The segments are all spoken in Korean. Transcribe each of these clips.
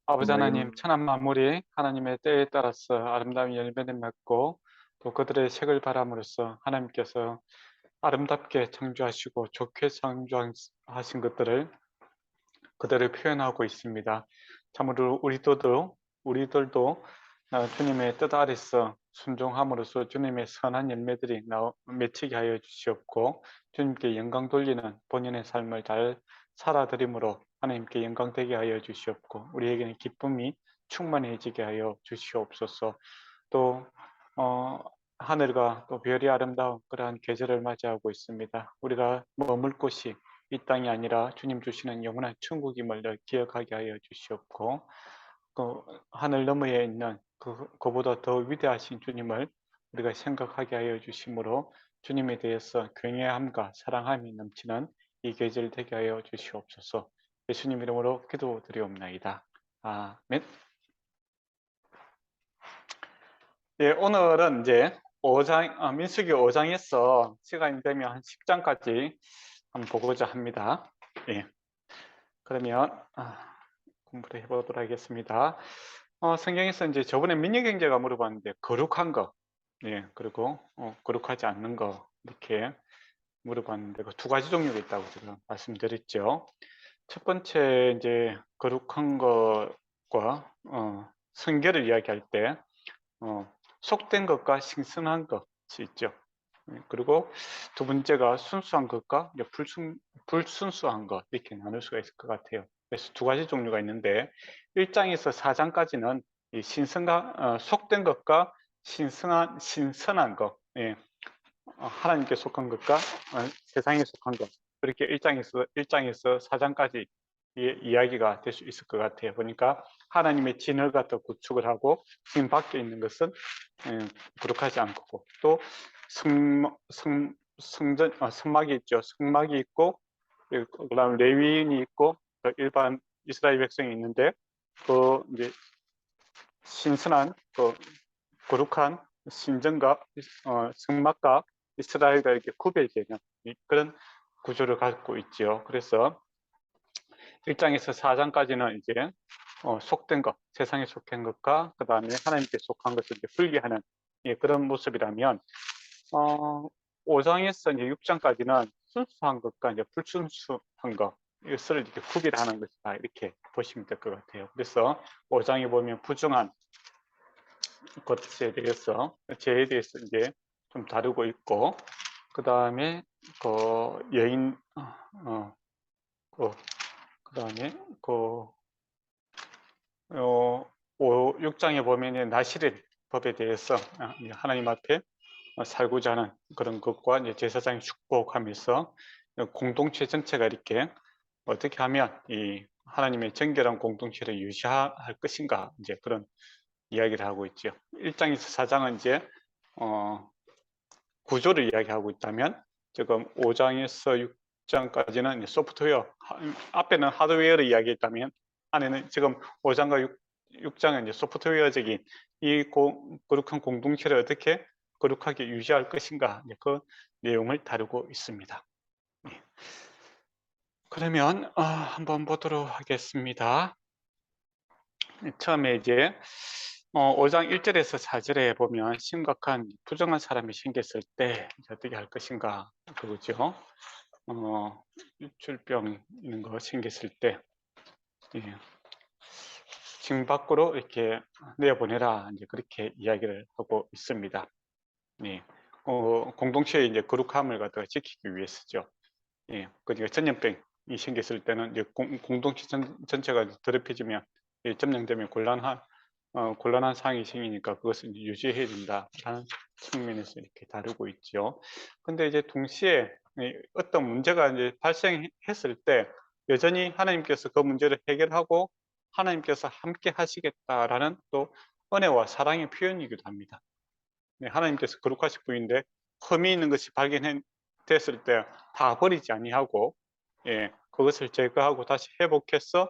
아버지 하나님, 네, 천한 만물이 하나님의 때에 따라서 아름다운 열매를 맺고 또 그들의 색을 바람으로써 하나님께서 아름답게 창조하시고 좋게 창조하신 것들을 그대로 표현하고 있습니다. 참으로 우리들도 주님의 뜻 아래서 순종함으로써 주님의 선한 열매들이 맺히게 하여 주시옵고 주님께 영광 돌리는 본인의 삶을 잘 살아드림으로 하나님께 영광 되게 하여 주시옵고 우리에게는 기쁨이 충만해지게 하여 주시옵소서. 또 하늘과 또 별이 아름다운 그러한 계절을 맞이하고 있습니다. 우리가 머물 곳이 이 땅이 아니라 주님 주시는 영원한 천국임을 기억하게 하여 주시옵고 그 하늘 너머에 있는 그보다 더 위대하신 주님을 우리가 생각하게 하여 주심으로 주님에 대해서 경외함과 사랑함이 넘치는 이 계절 되게 하여 주시옵소서. 예수님 이름으로 기도드리옵나이다. 아멘. 예, 오늘은 이제 민수기 5장에서 시간이 되면 한 10장까지 한번 보고자 합니다. 예, 그러면 공부를 해보도록 하겠습니다. 성경에서 이제 저번에 민니경제가 물어봤는데 거룩한 거, 예, 그리고 거룩하지 않는 거 이렇게 물어봤는데 그 두 가지 종류가 있다고 제가 말씀드렸죠. 첫 번째 이제 거룩한 것과 성결을 이야기할 때 속된 것과 신선한 것이 있죠. 그리고 두 번째가 순수한 것과 불순수한 것 이렇게 나눌 수가 있을 것 같아요. 그래서 두 가지 종류가 있는데 1장에서 4장까지는 이 속된 것과 신선한 것, 예, 하나님께 속한 것과 세상에 속한 것 그렇게 1장에서 4장까지 이야기가 될 수 있을 것 같아요. 보니까 하나님의 진흙 더 구축을 하고 진 밖에 있는 것은 거룩하지 않고 또 성막이 있죠. 성막이 있고 그다음 레위인이 있고 일반 이스라엘 백성이 있는데 그 이제 신선한 거룩한 신전과 성막과 이스라엘과 이렇게 구별되는 그런 구조를 갖고 있죠. 그래서 1장에서 4장까지는 이제 속된 것, 세상에 속한 것과 그 다음에 하나님께 속한 것을 이제 분리하는 그런 모습이라면 5장에서 이제 6장까지는 순수한 것과 이제 불순수한 것 이것을 이렇게 구별하는 것이다 이렇게 보시면 될 것 같아요. 그래서 5장에 보면 부정한 것에 대해서 죄에 대해서 이제 좀 다루고 있고 그 다음에 여인 그 다음에 6장에 보면 나실의 법에 대해서 하나님 앞에 살고자 하는 그런 것과 이제 제사장이 축복하면서 공동체 전체가 이렇게 어떻게 하면 이 하나님의 정결한 공동체를 유지할 것인가 이제 그런 이야기를 하고 있죠. 1장에서 4장은 이제 구조를 이야기하고 있다면 지금 5장에서 6장까지는 소프트웨어 앞에는 하드웨어를 이야기했다면 안에는 지금 5장과 6장은 이제 소프트웨어적인 이 거룩한 공동체를 어떻게 거룩하게 유지할 것인가 그 내용을 다루고 있습니다. 네. 그러면 한번 보도록 하겠습니다. 처음에 이제 5장 1절에서 4절에 보면 심각한 부정한 사람이 생겼을 때 어떻게 할 것인가 그거죠. 유출병 이런 거 생겼을 때 예, 징 밖으로 이렇게 내보내라 이제 그렇게 이야기를 하고 있습니다. 예, 공동체의 이제 거룩함을 갖다가 지키기 위해서죠. 예, 그러니까 전염병이 생겼을 때는 이제 공동체 전체가 더럽혀지면 점령되면 곤란한 상황이 생기니까 그것을 유지해야 된다라는 측면에서 이렇게 다루고 있죠. 근데 이제 동시에 어떤 문제가 이제 발생했을 때 여전히 하나님께서 그 문제를 해결하고 하나님께서 함께 하시겠다라는 또 은혜와 사랑의 표현이기도 합니다. 하나님께서 거룩하신 분인데 흠이 있는 것이 발견됐을 때 다 버리지 아니하고 그것을 제거하고 다시 회복해서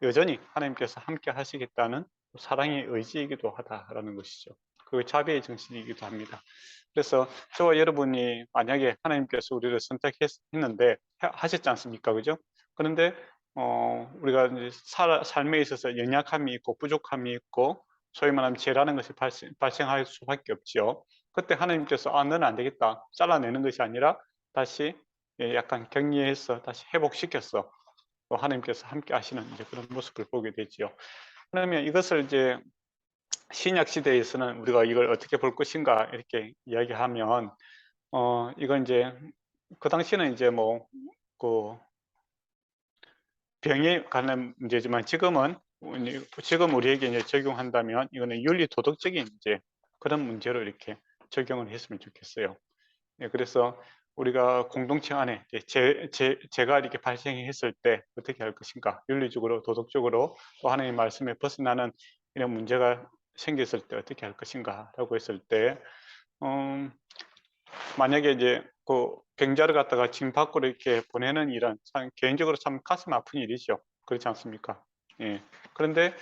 여전히 하나님께서 함께 하시겠다는 사랑의 의지이기도 하다라는 것이죠. 그 자비의 정신이기도 합니다. 그래서 저와 여러분이 만약에 하나님께서 우리를 선택했는데 하셨지 않습니까? 그죠? 그런데 우리가 이제 삶에 있어서 연약함이 있고 부족함이 있고 소위 말하면 죄라는 것이 발생할 수밖에 없지요. 그때 하나님께서 너는 안 되겠다 잘라내는 것이 아니라 다시 약간 격리해서 다시 회복시켰어. 또 하나님께서 함께 하시는 이제 그런 모습을 보게 되지요. 그러면 이것을 이제 신약 시대에서는 우리가 이걸 어떻게 볼 것인가 이렇게 이야기하면 이건 이제 그 당시는 이제 뭐 그 병에 관한 문제지만 지금 우리에게 이제 적용한다면 이거는 윤리 도덕적인 이제 그런 문제로 이렇게 적용을 했으면 좋겠어요. 그래서 우리가 공동체 안에 죄가 이렇게 발생했을 때 어떻게 할 것인가, 윤리적으로 도덕적으로 또 하나님의 말씀에 벗어나는 이런 문제가 생겼을 때 어떻게 할 것인가라고 했을 때 만약에 이제 그 병자를 갖다가 진 밖으로 이렇게 보내는 일은 참 개인적으로 참 가슴 아픈 일이죠. 그렇지 않습니까? 예. 그런데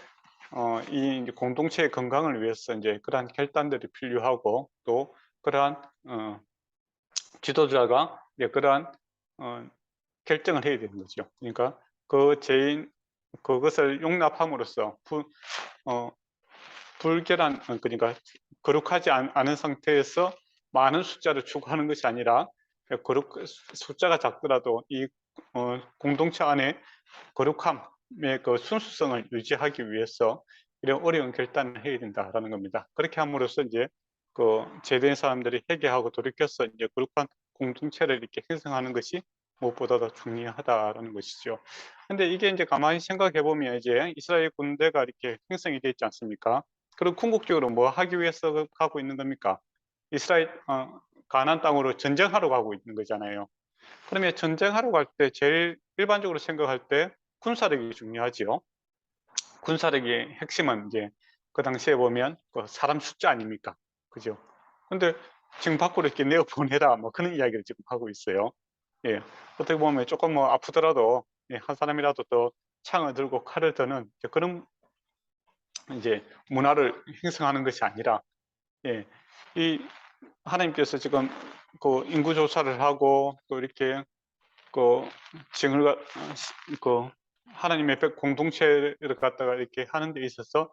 이 이제 공동체의 건강을 위해서 이제 그러한 결단들이 필요하고 또 그러한 지도자가 이제 그러한 결정을 해야 되는 거죠. 그러니까 그 죄인 그것을 용납함으로써 불결한 그러니까 거룩하지 않은 상태에서 많은 숫자를 추구하는 것이 아니라 숫자가 작더라도 이 공동체 안에 거룩함의 그 순수성을 유지하기 위해서 이런 어려운 결단을 해야 된다라는 겁니다. 그렇게 함으로써 이제 그 제대한 사람들이 회개하고 돌이켜서 이제 거룩한 공동체를 이렇게 형성하는 것이 무엇보다 더 중요하다라는 것이죠. 근데 이게 이제 가만히 생각해 보면 이제 이스라엘 군대가 이렇게 형성이 되어 있지 않습니까? 그리고 궁극적으로 뭐 하기 위해서 가고 있는 겁니까? 이스라엘 가나안 땅으로 전쟁하러 가고 있는 거잖아요. 그러면 전쟁하러 갈 때 제일 일반적으로 생각할 때 군사력이 중요하지요. 군사력의 핵심은 이제 그 당시에 보면 그 사람 숫자 아닙니까? 그죠? 근데 지금 밖으로 이렇게 내어 보내라 뭐 그런 이야기를 지금 하고 있어요. 예. 어떻게 보면 조금 뭐 아프더라도 한 사람이라도 더 창을 들고 칼을 드는 그런 이제 문화를 형성하는 것이 아니라 예. 이 하나님께서 지금 그 인구 조사를 하고 또 이렇게 그 증을 그 하나님의 공동체를 갖다가 이렇게 하는 데 있어서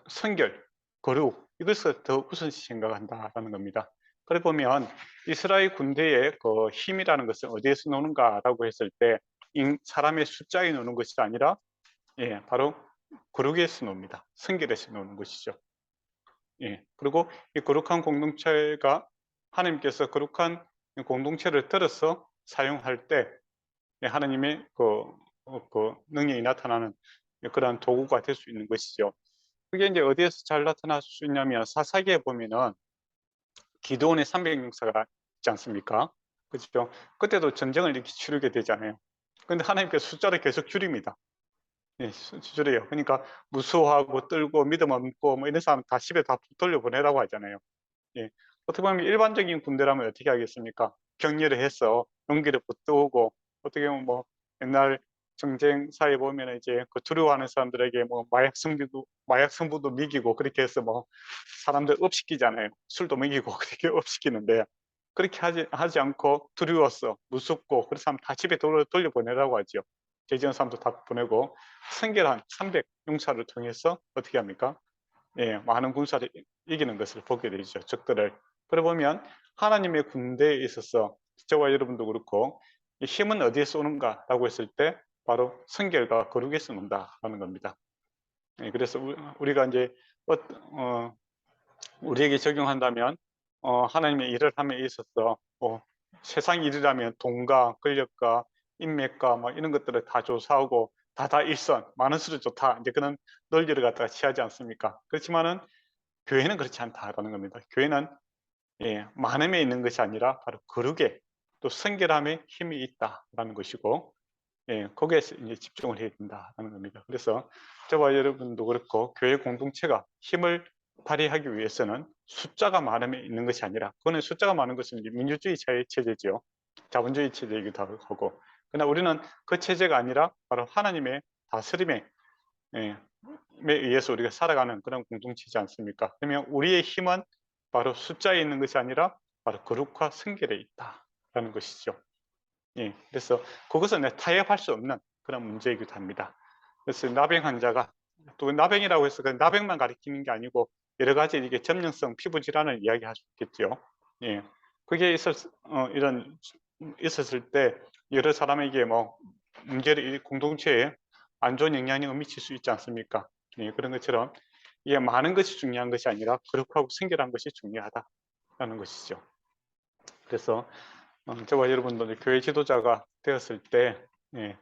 선결, 거룩 이것을 더 우선시 생각한다라는 겁니다. 그래 보면 이스라엘 군대의 그 힘이라는 것은 어디에서 노는가라고 했을 때 사람의 숫자에 노는 것이 아니라 바로 거룩에서 놉니다. 선결에서 노는 것이죠. 그리고 이 거룩한 공동체가 하나님께서 거룩한 공동체를 들어서 사용할 때 하나님의 그 능력이 나타나는 그런 도구가 될 수 있는 것이죠. 그게 이제 어디에서 잘 나타날 수 있냐면 사사기에 보면은 기드온의 300용사가 있지 않습니까? 그렇죠? 그때도 전쟁을 이렇게 치르게 되잖아요. 근데 하나님께서 숫자를 계속 줄입니다. 줄여요. 그러니까 무수하고 떨고 믿음 없고 뭐 이런 사람 다 집에 다 돌려보내라고 하잖아요. 예. 어떻게 보면 일반적인 군대라면 어떻게 하겠습니까? 격려를 해서 용기를 북돋우고 어떻게 보면 뭐 옛날 정쟁사에 보면 이제 그 두려워하는 사람들에게 뭐 마약 성부도 먹이고 그렇게 해서 뭐 사람들 업시키잖아요. 술도 먹이고 그렇게 업시키는데 그렇게 하지 않고 두려웠어 무섭고 그래서 다 집에 돌려보내라고 하죠. 죄지은 사람도 다 보내고 선결한 300 용사를 통해서 어떻게 합니까? 많은 군사를 이기는 것을 보게 되죠. 적들을. 그래 보면 하나님의 군대에 있어서 저와 여러분도 그렇고 힘은 어디에서 오는가라고 했을 때 바로 성결과 거룩에서 온다라는 겁니다. 그래서 우리가 이제 우리에게 적용한다면 하나님의 일을 함에 있어서 세상 일이라면 돈과 권력과 인맥과 뭐 이런 것들을 다 조사하고 다 일선 많을수록 좋다 이제 그런 논리를 갖다가 취하지 않습니까? 그렇지만은 교회는 그렇지 않다라는 겁니다. 교회는 많음에 있는 것이 아니라 바로 거룩에 또 성결함에 힘이 있다라는 것이고 거기에 이제 집중을 해야 된다는 겁니다. 그래서 저와 여러분도 그렇고 교회 공동체가 힘을 발휘하기 위해서는 숫자가 많음에 있는 것이 아니라 그거는 숫자가 많은 것은 민주주의 체제죠. 자본주의 체제이기도 하고 그러나 우리는 그 체제가 아니라 바로 하나님의 다스림에 의해서 우리가 살아가는 그런 공동체지 않습니까? 그러면 우리의 힘은 바로 숫자에 있는 것이 아니라 바로 거룩과 성결에 있다라는 것이죠. 그래서 그것은 타협할 수 없는 그런 문제이기도 합니다. 그래서 나병 환자가 또 나병이라고 해서 그 나병만 가리키는 게 아니고 여러 가지 이게 점령성 피부 질환을 이야기할 수 있겠죠. 예, 그게 있었을 때 여러 사람에게 뭐 문제를 공동체에 안 좋은 영향을 미칠 수 있지 않습니까? 예, 그런 것처럼 이게 많은 것이 중요한 것이 아니라 거룩하고 순결한 것이 중요하다라는 것이죠. 그래서 저와 여러분도 교회 지도자가 되었을 때, 예,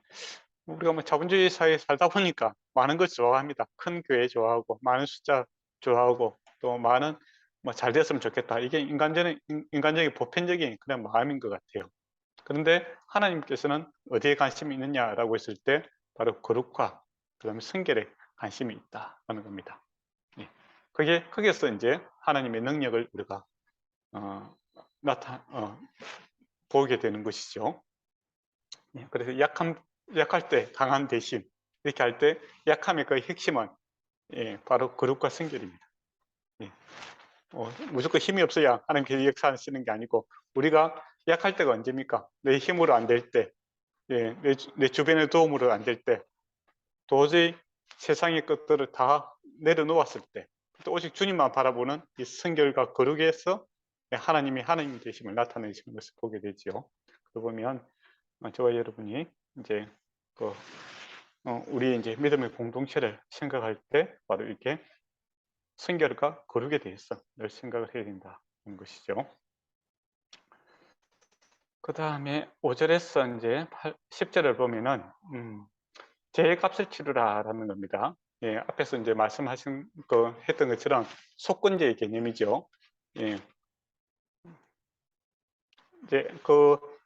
우리가 뭐 자본주의 사회에 살다 보니까 많은 걸 좋아합니다. 큰 교회 좋아하고 많은 숫자 좋아하고 또 많은 뭐 잘 됐으면 좋겠다. 이게 인간적인 보편적인 그런 마음인 것 같아요. 그런데 하나님께서는 어디에 관심이 있느냐라고 했을 때 바로 거룩과 그다음에 순결에 관심이 있다는 겁니다. 예. 그게 거기에서 이제 하나님의 능력을 우리가 보게 되는 것이죠. 예. 그래서 약할 때 강한 대신 이렇게 할 때 약함의 그 핵심은 바로 거룩과 순결입니다. 예. 무조건 힘이 없어야 하나님께서 역사하시는 게 아니고 우리가 약할 때가 언제입니까? 내 힘으로 안 될 때, 내 주변의 도움으로 안 될 때, 도저히 세상의 것들을 다 내려놓았을 때, 또 오직 주님만 바라보는 이 순결과 거룩에서 하나님이 하나님 되심을 나타내시는 것을 보게 되지요. 그러고 보면 저와 여러분이 이제 우리 이제 믿음의 공동체를 생각할 때 바로 이렇게 순결과 거룩에 대해서 늘 생각을 해야 된다는 것이죠. 그 다음에 5절에서 이제 10절을 보면은 죄의 값을 치르라라는 겁니다. 예, 앞에서 이제 말씀하신 했던 것처럼 속건제의 개념이죠. 예, 이제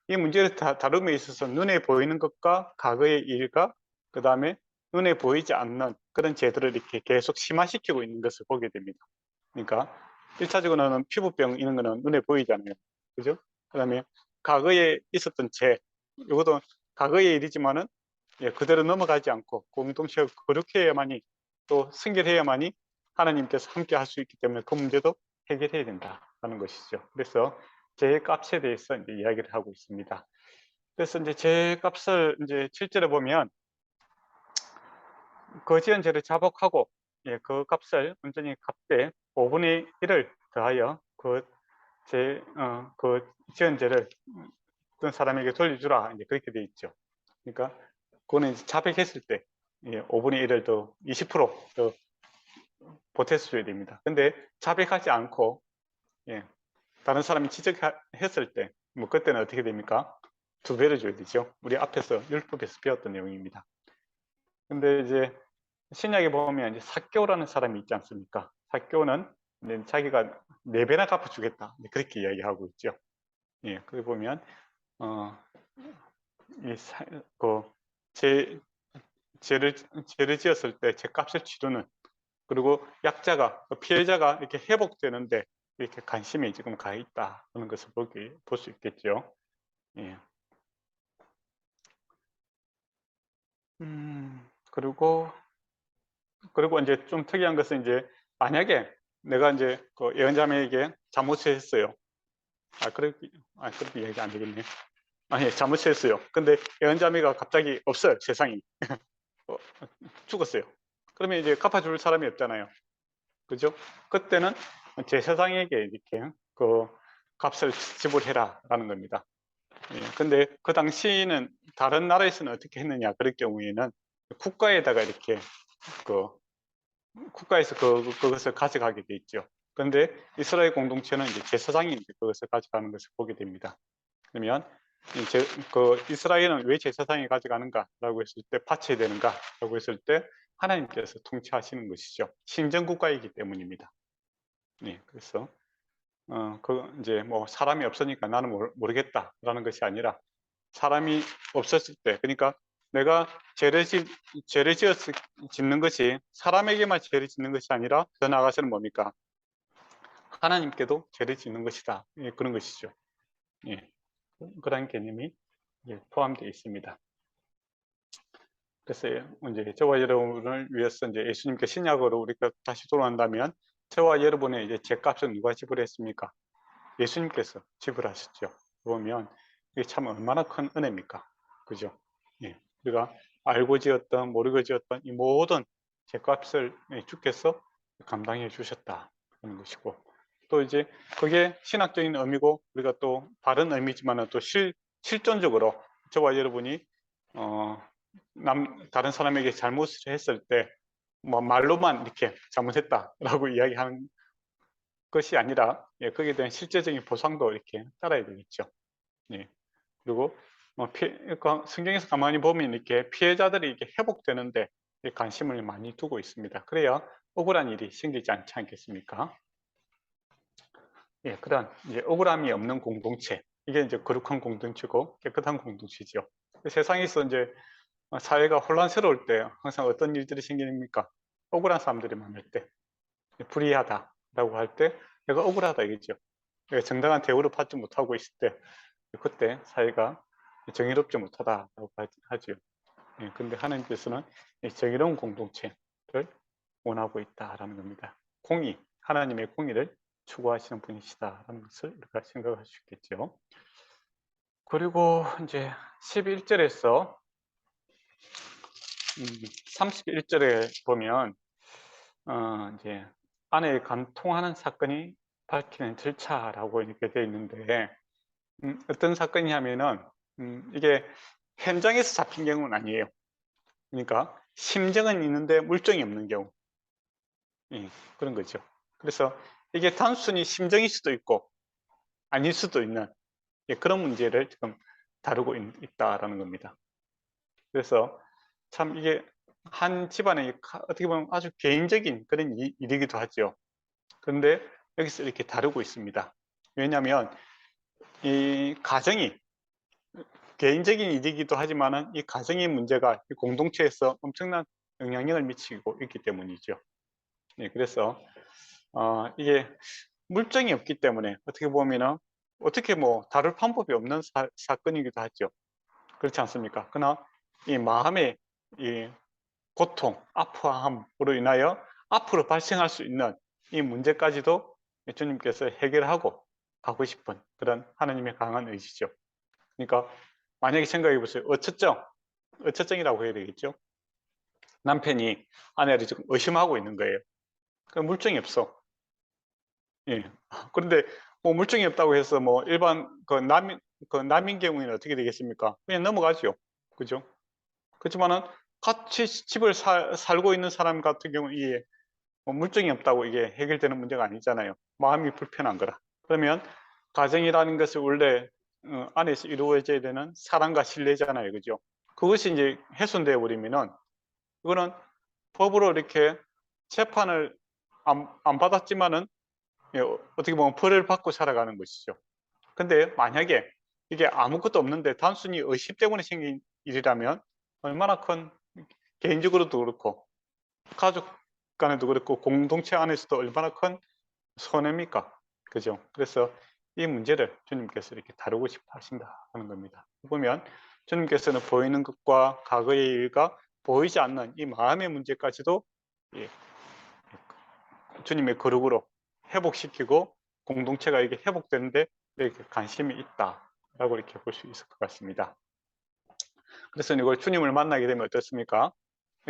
이 문제를 다룸에 있어서 눈에 보이는 것과 과거의 일과 그 다음에 눈에 보이지 않는 그런 죄들을 이렇게 계속 심화시키고 있는 것을 보게 됩니다. 그러니까 1차적으로는 피부병 이런 거는 눈에 보이잖아요. 그죠? 그 다음에 과거에 있었던 죄, 이것도 과거의 일이지만은 그대로 넘어가지 않고 공동체가 거룩해야만이 또 순결해야만이 하나님께서 함께 할 수 있기 때문에 그 문제도 해결해야 된다는 것이죠. 그래서 죄의 값에 대해서 이제 이야기를 하고 있습니다. 그래서 이제 죄의 값을 이제 7절에 보면 거지은 죄를 자복하고 그 값을 온전히 갚되 5분의 1을 더하여 그 지은 죄를 어떤 사람에게 돌려주라 이제 그렇게 돼 있죠. 그러니까 그거는 이제 자백했을 때 5분의 1을 더 20%더 보태줘야 됩니다. 근데 자백하지 않고 다른 사람이 지적했을 때 뭐 그때는 어떻게 됩니까? 2배를 줘야 되죠. 우리 앞에서 율법에서 배웠던 내용입니다. 근데 이제 신약에 보면 이제 삭개오라는 사람이 있지 않습니까? 삭개오는 자기가 4배나 갚아주겠다 그렇게 이야기하고 있죠. 예, 그걸 보면 죄를 지었을 때 죄값을 치르는 그리고 약자가 피해자가 이렇게 회복되는데 이렇게 관심이 지금 가 있다 하는 것을 볼 수 있겠죠. 예. 그리고 이제 좀 특이한 것은 이제 만약에 내가 이제 그 예언자매에게 잘못을 했어요. 그렇게 얘기 안 되겠네. 아니 잘못을 했어요. 근데 예언자매가 갑자기 없어요. 세상이 죽었어요. 그러면 이제 갚아줄 사람이 없잖아요. 그죠? 그때는 제사장에게 이렇게 그 값을 지불해라라는 겁니다. 근데 그 당시는 다른 나라에서는 어떻게 했느냐 그럴 경우에는 국가에다가 이렇게 국가에서 그것을 가져가게 돼 있죠. 그런데 이스라엘 공동체는 이제 제사장이 이제 그것을 가져가는 것을 보게 됩니다. 그러면 이제 이스라엘은 왜 제사장이 가져가는가라고 했을 때 바쳐야 되는가라고 했을 때 하나님께서 통치하시는 것이죠. 신정국가이기 때문입니다. 그래서 이제 뭐 사람이 없으니까 나는 모르겠다라는 것이 아니라 사람이 없었을 때, 그러니까 내가 죄를 짓는 것이 사람에게만 죄를 짓는 것이 아니라 더 나아가서는 뭡니까? 하나님께도 죄를 짓는 것이다. 그런 것이죠. 그런 개념이 포함되어 있습니다. 그래서 이제 저와 여러분을 위해서 이제 예수님께 신약으로 우리가 다시 돌아간다면 저와 여러분의 이제 죄값은 누가 지불했습니까? 예수님께서 지불하셨죠. 보면 이게 참 얼마나 큰 은혜입니까? 그죠? 우리가 알고 지었던 모르고 지었던 이 모든 죄값을 주께서 감당해 주셨다 하는 것이고, 또 이제 그게 신학적인 의미고 우리가 또 다른 의미지만은 또 실존적으로 저와 여러분이 다른 사람에게 잘못을 했을 때 뭐 말로만 이렇게 잘못했다라고 이야기하는 것이 아니라, 거기에 대한 실제적인 보상도 이렇게 따라야 되겠죠. 예. 그리고 그러니까 성경에서 가만히 보면 이렇게 피해자들이 이렇게 회복되는데 관심을 많이 두고 있습니다. 그래야 억울한 일이 생기지 않지 않겠습니까? 예, 그런 이제 억울함이 없는 공동체, 이게 이제 거룩한 공동체고 깨끗한 공동체죠. 세상에서 이제 사회가 혼란스러울 때 항상 어떤 일들이 생깁니까? 억울한 사람들이 많을 때, 불의하다라고 할 때 내가 억울하다 이거죠. 내가 정당한 대우를 받지 못하고 있을 때, 그때 사회가 정의롭지 못하다라고 하죠. 예, 근데 하나님께서는 정의로운 공동체를 원하고 있다라는 겁니다. 공의, 하나님의 공의를 추구하시는 분이시다라는 것을 우리가 생각할 수 있겠죠. 그리고 이제 11절에서 31절에 보면 이제 아내의 간통하는 사건이 밝히는 절차라고 이렇게 되어 있는데, 어떤 사건이냐면은 이게 현장에서 잡힌 경우는 아니에요. 그러니까 심정은 있는데 물증이 없는 경우, 그런 거죠. 그래서 이게 단순히 심정일 수도 있고 아닐 수도 있는 그런 문제를 지금 다루고 있다라는 겁니다. 그래서 참 이게 한 집안의 어떻게 보면 아주 개인적인 그런 일이기도 하죠. 그런데 여기서 이렇게 다루고 있습니다. 왜냐하면 이 가정이 개인적인 일이기도 하지만은 이 가정의 문제가 이 공동체에서 엄청난 영향력을 미치고 있기 때문이죠. 그래서 이게 물증이 없기 때문에 어떻게 보면은 어떻게 뭐 다룰 방법이 없는 사건이기도 하죠. 그렇지 않습니까? 그러나 이 마음의 이 고통, 아파함으로 인하여 앞으로 발생할 수 있는 이 문제까지도 주님께서 해결하고 가고 싶은 그런 하나님의 강한 의지죠. 그러니까 만약에 생각해 보세요. 어처증이라고 해야 되겠죠. 남편이 아내를 지금 의심하고 있는 거예요. 그 물증이 없어. 예. 그런데 뭐 물증이 없다고 해서 뭐 일반 남인 경우에는 어떻게 되겠습니까? 그냥 넘어가죠. 그죠? 그렇지만은 같이 집을 살고 있는 사람 같은 경우 이게 뭐 물증이 없다고 이게 해결되는 문제가 아니잖아요. 마음이 불편한 거라. 그러면 가정이라는 것을 원래 안에서 이루어져야 되는 사랑과 신뢰잖아요. 그죠? 그것이 이제 훼손되어 버리면은 이거는 법으로 이렇게 재판을 안 받았지만은 어떻게 보면 벌을 받고 살아가는 것이죠. 근데 만약에 이게 아무것도 없는데 단순히 의심 때문에 생긴 일이라면 얼마나 큰, 개인적으로도 그렇고 가족 간에도 그렇고 공동체 안에서도 얼마나 큰 손해입니까? 그죠? 그래서 이 문제를 주님께서 이렇게 다루고 싶어 하신다 하는 겁니다. 보면 주님께서는 보이는 것과 과거의 일과 보이지 않는 이 마음의 문제까지도 주님의 거룩으로 회복시키고 공동체가 이게 회복되는데 이렇게 관심이 있다라고 이렇게 볼 수 있을 것 같습니다. 그래서 이걸 주님을 만나게 되면 어떻습니까?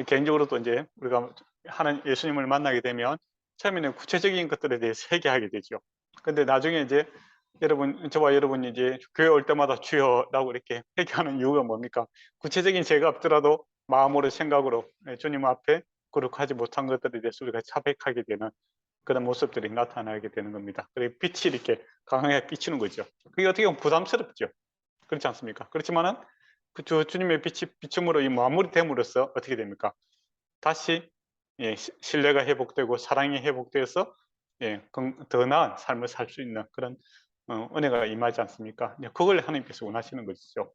개인적으로도 이제 우리가 하는 예수님을 만나게 되면 처음에는 구체적인 것들에 대해서 회개하게 되죠. 근데 나중에 이제 저와 여러분이 이제 교회 올 때마다 주여라고 이렇게 회개하는 이유가 뭡니까? 구체적인 죄가 없더라도 마음으로 생각으로 주님 앞에 거룩하지 못한 것들에 대해서 우리가 자백하게 되는 그런 모습들이 나타나게 되는 겁니다. 그리고 빛이 이렇게 강하게 비치는 거죠. 그게 어떻게 보면 부담스럽죠. 그렇지 않습니까? 그렇지만은 그 주님의 빛이 비춤으로 이 마무리됨으로써 어떻게 됩니까? 다시 신뢰가 회복되고 사랑이 회복되어서 더 나은 삶을 살 수 있는 그런 은혜가 임하지 않습니까? 그걸 하나님께서 원하시는 것이죠.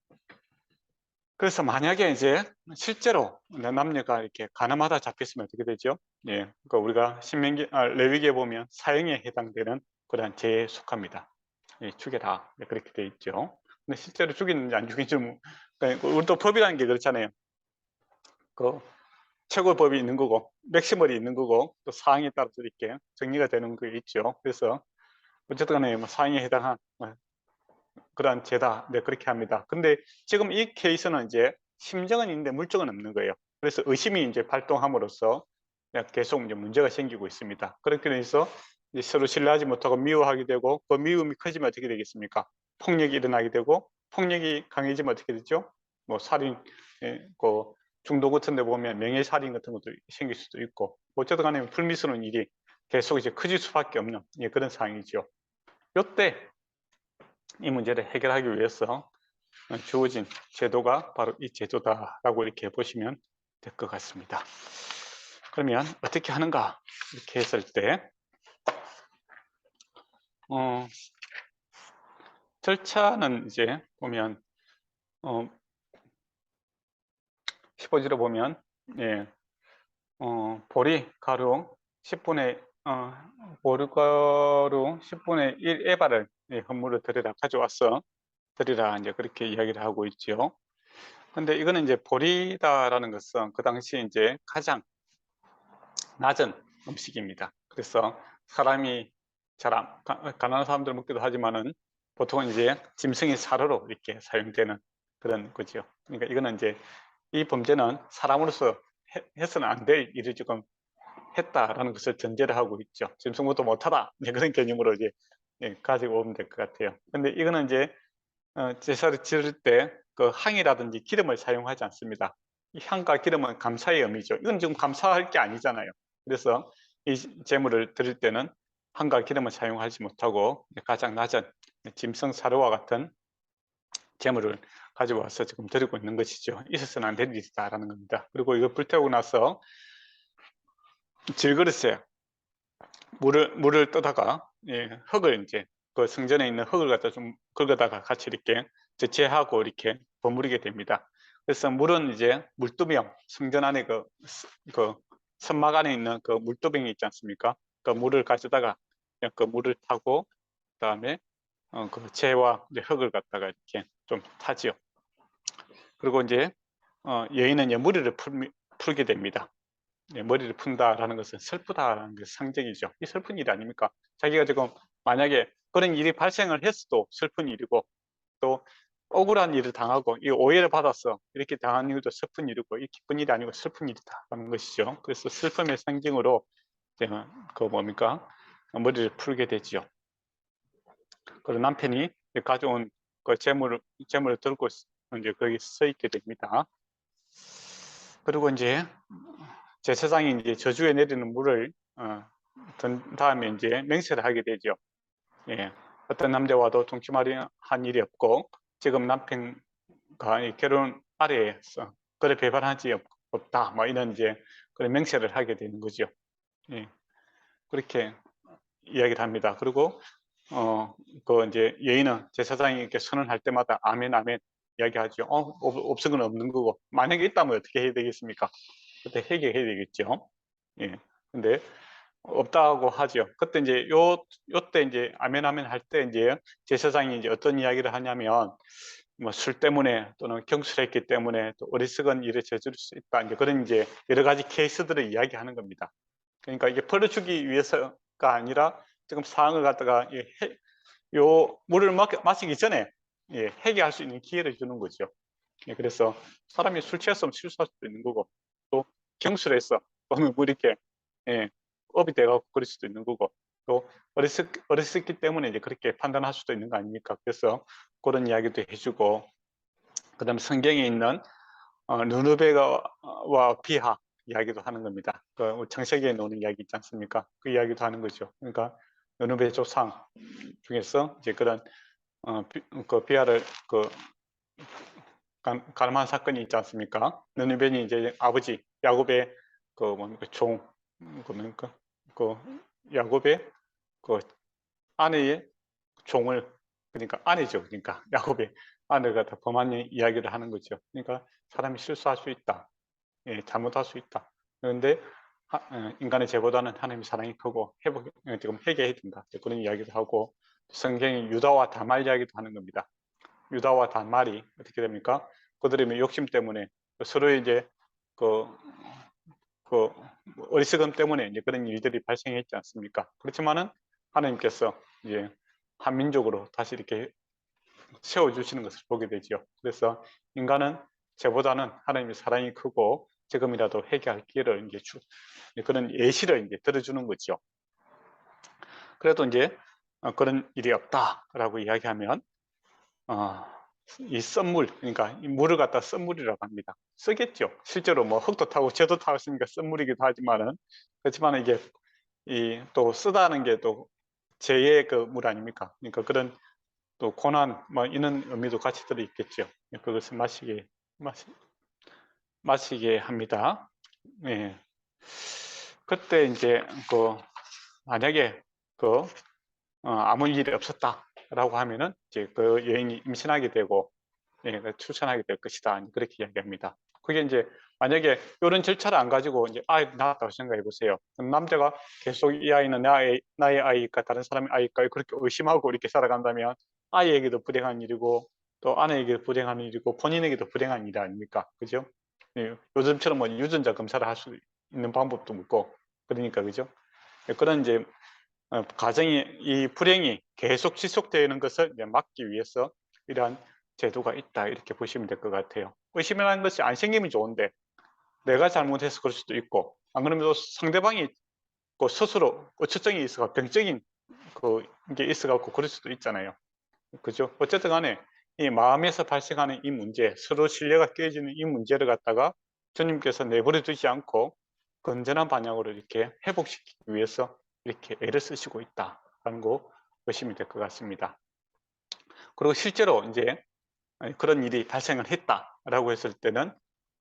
그래서 만약에 이제 실제로 남녀가 이렇게 가늠하다 잡혔으면 어떻게 되죠? 그러니까 우리가 레위기에 보면 사형에 해당되는 그런 죄에 속합니다. 죽여라 그렇게 돼 있죠. 근데 실제로 죽이는지 안 죽이는지 그러니까 우리 또 법이라는 게 그렇잖아요. 그 최고법이 있는 거고 맥시멀이 있는 거고 또 사항에 따라서 이렇게 정리가 되는 게 있죠. 그래서 어쨌든 간에 뭐 사항에 해당한 그러한 죄다 그렇게 합니다. 근데 지금 이 케이스는 이제 심정은 있는데 물증은 없는 거예요. 그래서 의심이 이제 발동함으로써 계속 이제 문제가 생기고 있습니다. 그렇게 해서 이제 서로 신뢰하지 못하고 미워하게 되고, 그 미움이 커지면 어떻게 되겠습니까? 폭력이 일어나게 되고, 폭력이 강해지면 어떻게 되죠? 뭐 살인, 그 중도 같은 데 보면 명예살인 같은 것도 생길 수도 있고, 어쨌든 간에 불미스러운 일이 계속 이제 커질 수밖에 없는 그런 상황이죠. 이때 이 문제를 해결하기 위해서 주어진 제도가 바로 이 제도다라고 이렇게 보시면 될 것 같습니다. 그러면 어떻게 하는가 이렇게 했을 때 절차는 이제 보면 15지로 보면 보리 가루 10분의 보리 가루 10분의 1 에바를 헌물을 들여다 가져와서 드리라 이제 그렇게 이야기를 하고 있죠. 근데 이거는 이제 보리다라는 것은 그 당시에 이제 가장 낮은 음식입니다. 그래서 사람이 가난한 사람들 먹기도 하지만은 보통은 이제 짐승의 사료로 이렇게 사용되는 그런 거죠. 그러니까 이거는 이제 이 범죄는 사람으로서 해서는 안 될 일을 지금 했다라는 것을 전제를 하고 있죠. 짐승보다 못하다 그런 개념으로 이제 가지고 오면 될 것 같아요. 근데 이거는 이제 제사를 지을 때 그 향이라든지 기름을 사용하지 않습니다. 이 향과 기름은 감사의 의미죠. 이건 지금 감사할 게 아니잖아요. 그래서 이 제물을 드릴 때는 향과 기름을 사용하지 못하고 가장 낮은 짐승 사료와 같은 제물을 가지고 와서 지금 드리고 있는 것이죠. 있어서는 안 될 일이다라는 겁니다. 그리고 이거 불태우고 나서 질그릇에 물을 떠다가 흙을 이제 그 성전에 있는 흙을 갖다 좀 긁어다가 같이 이렇게 제하고 이렇게 버무리게 됩니다. 그래서 물은 이제 물두병, 성전 안에 그 선막 안에 있는 그 물두병이 있지 않습니까? 그 물을 가져다가 그 물을 타고 그다음에 그 재와 이제 흙을 갖다가 이렇게 좀 타지요. 그리고 이제 여인은 이제 머리를 풀게 됩니다. 머리를 푼다라는 것은 슬프다라는 게 상징이죠. 이 슬픈 일 아닙니까? 자기가 지금 만약에 그런 일이 발생을 했어도 슬픈 일이고, 또 억울한 일을 당하고 이 오해를 받았어 이렇게 당한 일도 슬픈 일이고, 이 기쁜 일이 아니고 슬픈 일이다라는 것이죠. 그래서 슬픔의 상징으로 그 뭡니까? 머리를 풀게 되지요. 그리고 남편이 가져온 그 재물을 들고 이제 거기 서 있게 됩니다. 그리고 이제 제사장이 이제 저주에 내리는 물을 든 다음에 이제 맹세를 하게 되죠. 어떤 남자와도 동침한 일이 없고 지금 남편과 결혼 아래에서 그를 배반한 지 없다. 뭐 이런 이제 그런 맹세를 하게 되는 거죠. 그렇게 이야기를 합니다. 그리고 그 이제 여인은 제사장이 이렇게 선언할 때마다 아멘 아멘 이야기하죠. 없은 건 없는 거고, 만약에 있다면 어떻게 해야 되겠습니까? 그때 해결해야 되겠죠. 근데 없다고 하죠. 그때 이제 요때 이제 아멘 아멘 할 때 이제 제사장이 이제 어떤 이야기를 하냐면 뭐 술 때문에 또는 경솔했기 때문에 또 어리석은 일에 저지를 수 있다. 이제 그런 이제 여러 가지 케이스들을 이야기하는 겁니다. 그러니까 이게 벌어주기 위해서가 아니라 지금 상황을 갖다가 요 물을 마시기 전에 해결할 수 있는 기회를 주는 거죠. 그래서 사람이 술 취했으면 실수할 수도 있는 거고, 또 경솔해서 또는 뭐 이렇게 업이 돼가고 그럴 수도 있는 거고, 또 어렸었기 때문에 이제 그렇게 판단할 수도 있는 거 아닙니까? 그래서 그런 이야기도 해주고, 그다음 성경에 있는 느느베와 비하 이야기도 하는 겁니다. 그 창세기에 나오는 이야기 있지 않습니까? 그 이야기도 하는 거죠. 그러니까 느느베 조상 중에서 이제 그런 그 비하를 가늠한 사건이 있지 않습니까? 느느베는 이제 아버지 야곱의 그 뭡니까 뭡니까 그 야곱의 그 아내의 종을, 그러니까 아내죠. 그러니까 야곱의 아내가 다 범한 이야기를 하는 거죠. 그러니까 사람이 실수할 수 있다. 잘못할 수 있다. 그런데 인간의 죄보다는 하나님의 사랑이 크고 지금 회개해야 된다. 그런 이야기도 하고, 성경이 유다와 다말 이야기도 하는 겁니다. 유다와 다말이 어떻게 됩니까? 그들의 욕심 때문에 서로 이제 그 어리석음 때문에 이제 그런 일들이 발생했지 않습니까? 그렇지만은 하나님께서 이제 한민족으로 다시 이렇게 세워주시는 것을 보게 되죠. 그래서 인간은 죄보다는 하나님의 사랑이 크고 지금이라도 회개할 기회를 이제 그런 예시를 이제 들어주는 거죠. 그래도 이제 그런 일이 없다라고 이야기하면 이 썬물, 그러니까 이 물을 갖다 썬물이라고 합니다. 쓰겠죠. 실제로 뭐 흙도 타고 재도 타고 썬물이기도 하지만은, 그렇지만 이게 또 쓰다는 게 또 재의 그 물 아닙니까? 그러니까 그런 또 고난 뭐 이런 의미도 같이 들어 있겠죠. 그것을 마시게 합니다. 예. 그때 이제 그 만약에 그 아무 일이 없었다라고 하면은 이제 그 여인이 임신하게 되고 출산하게 될 것이다. 그렇게 이야기합니다. 그게 이제 만약에 이런 절차를 안 가지고 이제 아이 낳았다고 생각해 보세요. 남자가 계속 이 아이는 나의 아이일까 다른 사람의 아이일까 그렇게 의심하고 이렇게 살아간다면 아이에게도 불행한 일이고 또 아내에게도 불행한 일이고 본인에게도 불행한 일이 아닙니까? 그죠? 요즘처럼 뭐 유전자 검사를 할 수 있는 방법도 없고 그러니까 그죠? 그런 이제 가정이 이 불행이 계속 지속되는 것을 이제 막기 위해서 이러한 제도가 있다 이렇게 보시면 될 것 같아요. 의심이라는 것이 안 생기면 좋은데 내가 잘못해서 그럴 수도 있고 안 그러면 또 상대방이 그 스스로 어처증이 있어가 병적인 게 있어갖고 그럴 수도 있잖아요. 그죠? 어쨌든 간에 이 마음에서 발생하는 이 문제, 서로 신뢰가 깨지는 이 문제를 갖다가 주님께서 내버려 두지 않고 건전한 방향으로 이렇게 회복시키기 위해서 이렇게 애를 쓰시고 있다라는 거 보시면 될 것 같습니다. 그리고 실제로 이제 그런 일이 발생을 했다라고 했을 때는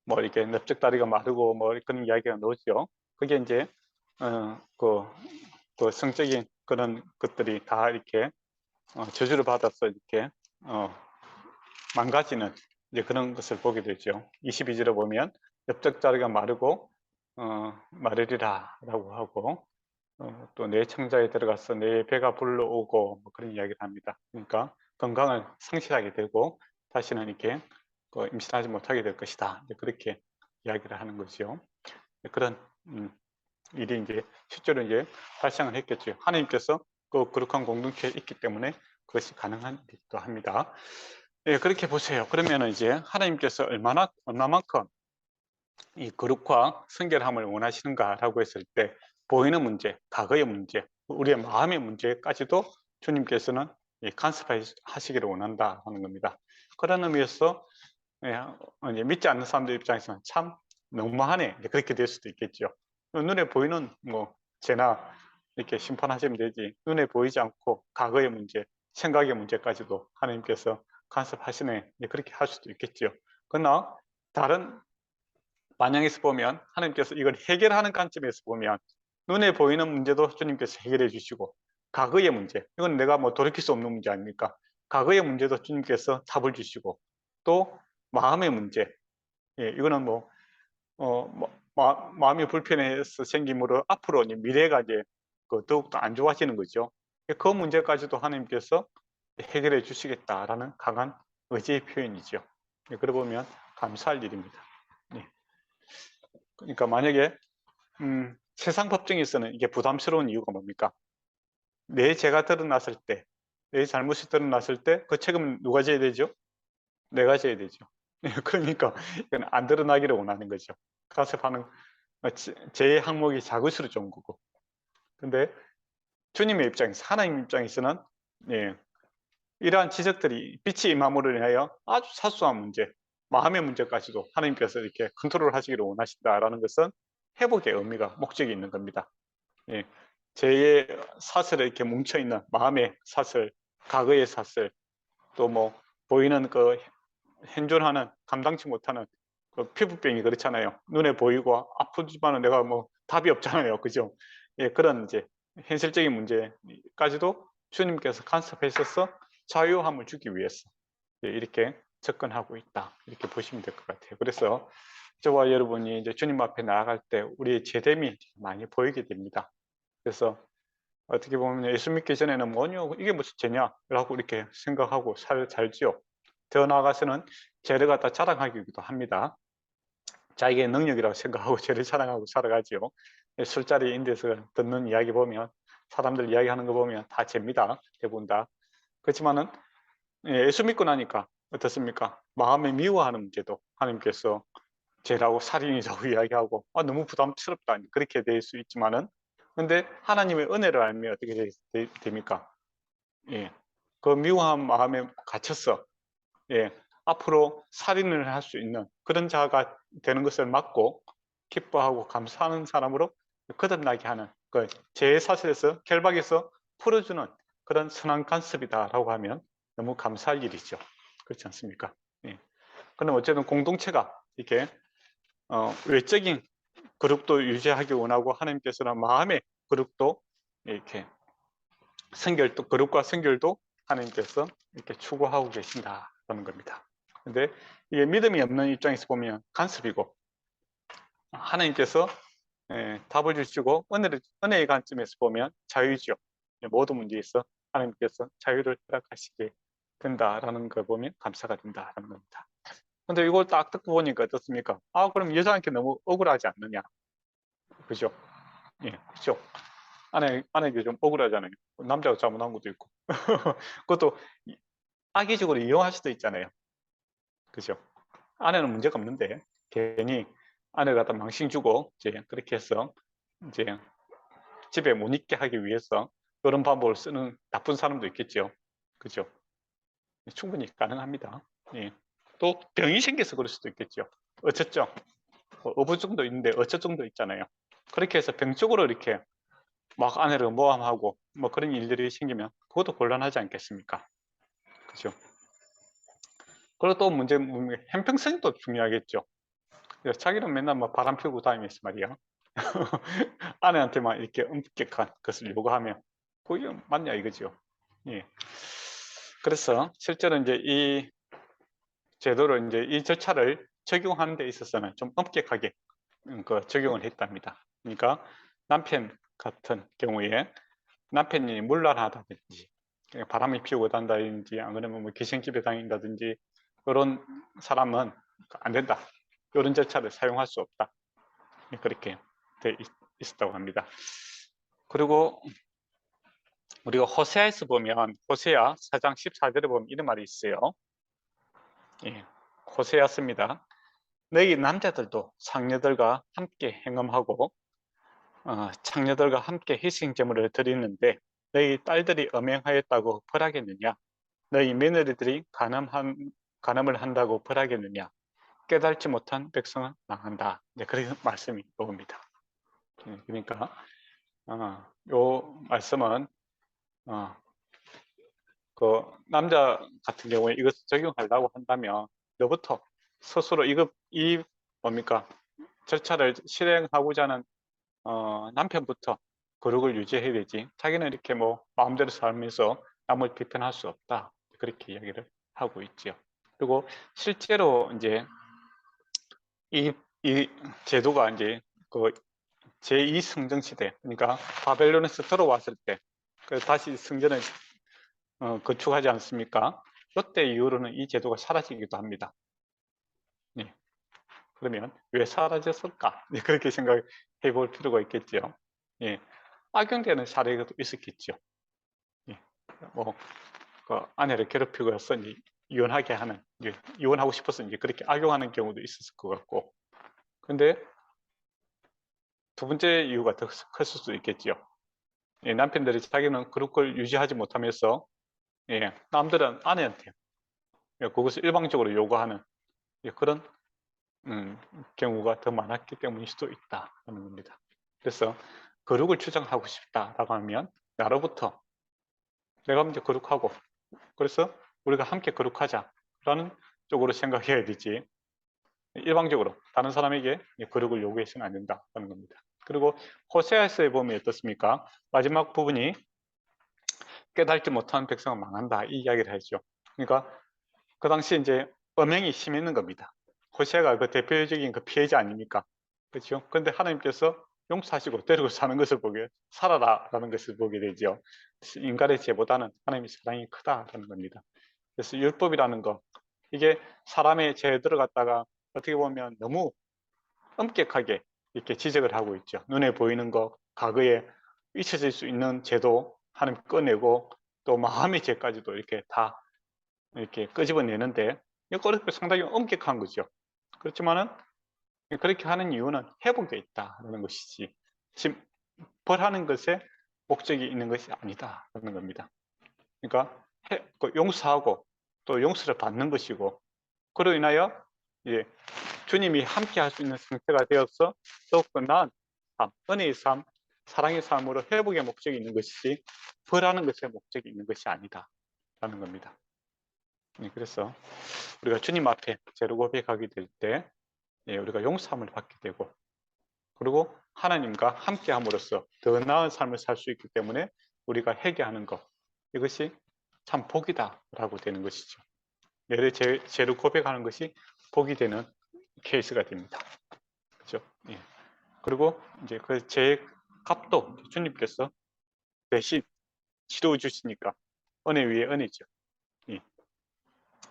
뭐 이렇게 넓적다리가 마르고 뭐 그런 이야기가 나오죠. 그게 이제 그 성적인 그런 것들이 다 이렇게 저주를 받아서 이렇게 망가지는 이제 그런 것을 보게 되죠. 22절에 보면 넓적다리가 마르고 마르리라라고 하고 또 내 청자에 들어가서 내 배가 불러오고 뭐 그런 이야기를 합니다. 그러니까 건강을 상실하게 되고 다시는 이렇게 임신하지 못하게 될 것이다. 그렇게 이야기를 하는 거죠. 그런 일이 이제 실제로 이제 발생을 했겠죠. 하나님께서 그 거룩한 공동체에 있기 때문에 그것이 가능한 일이기도 합니다. 예, 그렇게 보세요. 그러면 이제 하나님께서 얼마만큼 이 거룩과 성결함을 원하시는가라고 했을 때 보이는 문제, 과거의 문제, 우리의 마음의 문제까지도 주님께서는 간섭하시기를 원한다 하는 겁니다. 그런 의미에서 이제 믿지 않는 사람들 입장에서는 참 너무하네 그렇게 될 수도 있겠죠. 눈에 보이는 뭐 죄나 이렇게 심판하시면 되지 눈에 보이지 않고 과거의 문제, 생각의 문제까지도 하나님께서 간섭하시네 그렇게 할 수도 있겠죠. 그러나 다른 반영해서 보면 하나님께서 이걸 해결하는 관점에서 보면 눈에 보이는 문제도 주님께서 해결해 주시고 과거의 문제, 이건 내가 뭐 돌이킬 수 없는 문제 아닙니까? 과거의 문제도 주님께서 답을 주시고 또 마음의 문제, 이거는 마음이 불편해서 생김으로 앞으로 미래가 이제 더욱더 안 좋아지는 거죠. 그 문제까지도 하나님께서 해결해 주시겠다라는 강한 의지의 표현이죠. 그러고 보면 감사할 일입니다. 그러니까 만약에 세상 법정에서는 이게 부담스러운 이유가 뭡니까? 내 죄가 드러났을 때, 내 잘못이 드러났을 때 그 책임은 누가 져야 되죠? 내가 져야 되죠. 그러니까 이건 안 드러나기를 원하는 거죠. 간섭하는 죄의 항목이 작을수록 좋은 거고. 근데 주님의 입장에서, 하나님 입장에서는 이러한 지적들이 빛이 임함으로 인하여 아주 사소한 문제, 마음의 문제까지도 하나님께서 이렇게 컨트롤 하시기를 원하신다라는 것은 회복의 의미가 목적이 있는 겁니다. 죄의 사슬에 이렇게 뭉쳐있는 마음의 사슬, 과거의 사슬, 또 뭐 보이는 그 현존하는 감당치 못하는 그 피부병이 그렇잖아요. 눈에 보이고 아프지만은 내가 뭐 답이 없잖아요. 그죠? 그런 이제 현실적인 문제까지도 주님께서 간섭하셔서 자유함을 주기 위해서 이렇게 접근하고 있다. 이렇게 보시면 될 것 같아요. 그래서 저와 여러분이 이제 주님 앞에 나아갈 때 우리의 죄됨이 많이 보이게 됩니다. 그래서 어떻게 보면 예수 믿기 전에는 뭐냐 이게 무슨 죄냐라고 이렇게 생각하고 살지요. 더 나아가서는 죄를 갖다 자랑하기도 합니다. 자기의 능력이라고 생각하고 죄를 자랑하고 살아가지요. 술자리 인데서 듣는 이야기 보면 사람들 이야기하는 거 보면 다 죄입니다. 대부분 다. 그렇지만은 예수 믿고 나니까 어떻습니까? 마음에 미워하는 문제도 하나님께서 죄라고 살인이라고 이야기하고 너무 부담스럽다 그렇게 될 수 있지만은 근데 하나님의 은혜를 알면 어떻게 됩니까? 예, 그 미워한 마음에 갇혔어. 예, 앞으로 살인을 할 수 있는 그런 자가 되는 것을 막고 기뻐하고 감사하는 사람으로 거듭나게 하는 그 죄의 사슬에서 결박에서 풀어주는 그런 선한 간섭이다라고 하면 너무 감사할 일이죠. 그렇지 않습니까? 예. 그럼 어쨌든 공동체가 이렇게 외적인 그룹도 유지하기 원하고 하나님께서는 마음의 그룹도 이렇게 성결도 그룹과 성결도 하나님께서 이렇게 추구하고 계신다라는 겁니다. 근데 이게 믿음이 없는 입장에서 보면 간섭이고 하나님께서 답을 주시고 은혜의 관점에서 보면 자유죠. 모든 문제에서 하나님께서 자유를 허락하시게 된다라는 걸 보면 감사가 된다라는 겁니다. 근데 이걸 딱 듣고 보니까 어떻습니까? 그럼 여자한테 너무 억울하지 않느냐? 그죠? 예, 그죠? 아내에게 좀 억울하잖아요. 남자가 잘못한 것도 있고. 그것도 악의적으로 이용할 수도 있잖아요. 그죠? 아내는 문제가 없는데 괜히 아내가 갖다 망신 주고 이제 그렇게 해서 이제 집에 못 있게 하기 위해서 그런 방법을 쓰는 나쁜 사람도 있겠죠. 그죠? 충분히 가능합니다. 예. 또 병이 생겨서 그럴 수도 있겠죠. 어쩌죠? 어부증도 있는데 어쩌증도 있잖아요. 그렇게 해서 병적으로 이렇게 막 아내를 모함하고 뭐 그런 일들이 생기면 그것도 곤란하지 않겠습니까? 그죠? 그리고 또 문제 형평성이 또 중요하겠죠. 자기는 맨날 뭐 바람 피우고 다니면서 말이야. 아내한테만 이렇게 엄격한 것을 요구하면 그게 맞냐 이거죠. 예. 그래서 실제로 이제 이 제도를 이제 이 절차를 적용하는 데 있어서는 좀 엄격하게 그 적용을 했답니다. 그러니까 남편 같은 경우에 남편이 문란하다든지 바람이 피우고 단다든지 안 그러면 뭐 기생집에 다닌다든지 그런 사람은 안 된다. 이런 절차를 사용할 수 없다. 그렇게 돼 있었다고 합니다. 그리고 우리가 호세아에서 보면 호세아 4장 14절에 보면 이런 말이 있어요. 예, 호세아입니다. 너희 남자들도 상녀들과 함께 행음하고 창녀들과 함께 희생제물을 드리는데 너희 딸들이 엄행하였다고 벌하겠느냐? 너희 며느리들이 간음을 한다고 벌하겠느냐? 깨달지 못한 백성은 망한다. 네, 그런 말씀이 나옵니다. 그러니까 요 말씀은 그 남자 같은 경우에 이것을 적용하려고 한다면 너부터 스스로 이 뭡니까 절차를 실행하고자 하는 남편부터 거룩을 유지해야 되지. 자기는 이렇게 뭐 마음대로 살면서 남을 비판할 수 없다. 그렇게 이야기를 하고 있지요. 그리고 실제로 이제 이 제도가 이제 그 제2 성전 시대, 그러니까 바벨론에서 들어왔을 때, 다시 성전을 건축하지 않습니까? 이때 이후로는 이 제도가 사라지기도 합니다. 예. 그러면 왜 사라졌을까? 그렇게 생각해 볼 필요가 있겠죠. 예. 악용되는 사례가 있었겠죠. 예. 뭐, 그 아내를 괴롭히고 해서 이제 이혼하게 하는, 이제 이혼하고 싶어서 이제 그렇게 악용하는 경우도 있었을 것 같고. 근데 두 번째 이유가 더 클 수도 있겠죠. 예, 남편들이 자기는 그런 걸 유지하지 못하면서 예, 남들은 아내한테 예, 그것을 일방적으로 요구하는 예, 그런 경우가 더 많았기 때문일 수도 있다는 겁니다. 그래서 거룩을 주장하고 싶다라고 하면 나로부터 내가 먼저 거룩하고 그래서 우리가 함께 거룩하자라는 쪽으로 생각해야 되지 일방적으로 다른 사람에게 거룩을 요구해서는 안 된다는 겁니다. 그리고 호세아서에 보면 어떻습니까? 마지막 부분이 깨닫지 못한 백성은 망한다 이 이야기를 하죠. 그러니까 그 당시 이제 엄행이 심했는 겁니다. 호세아가 그 대표적인 그 피해자 아닙니까? 그렇죠? 근데 하나님께서 용서하시고 데리고 사는 것을 보게 살아라라는 것을 보게 되죠. 인간의 죄보다는 하나님의 사랑이 크다라는 겁니다. 그래서 율법이라는 거 이게 사람의 죄에 들어갔다가 어떻게 보면 너무 엄격하게 이렇게 지적을 하고 있죠. 눈에 보이는 거 과거에 잊혀질 수 있는 죄도 하나님 꺼내고 또 마음의 죄까지도 이렇게 다 이렇게 끄집어내는데 이 꼬리뼈 상당히 엄격한 거죠. 그렇지만은 그렇게 하는 이유는 회복에 있다라는 것이지, 지금 벌하는 것에 목적이 있는 것이 아니다라는 겁니다. 그러니까 용서하고 또 용서를 받는 것이고, 그로 인하여 예, 주님이 함께 할 수 있는 상태가 되어서 더욱더 나은 삶, 은혜의 삶, 사랑의 삶으로 회복의 목적이 있는 것이지 벌하는 것에 목적이 있는 것이 아니다라는 겁니다. 그래서 우리가 주님 앞에 죄를 고백하게 될 때 우리가 용서함을 받게 되고, 그리고 하나님과 함께 함으로써 더 나은 삶을 살 수 있기 때문에 우리가 회개하는 것, 이것이 참 복이다라고 되는 것이죠. 내 죄를 고백하는 것이 복이 되는 케이스가 됩니다. 그렇죠? 예. 그리고 이제 그 죄의 값도 주님께서 대신 치러해 주시니까 은혜 위에 은혜죠. 예.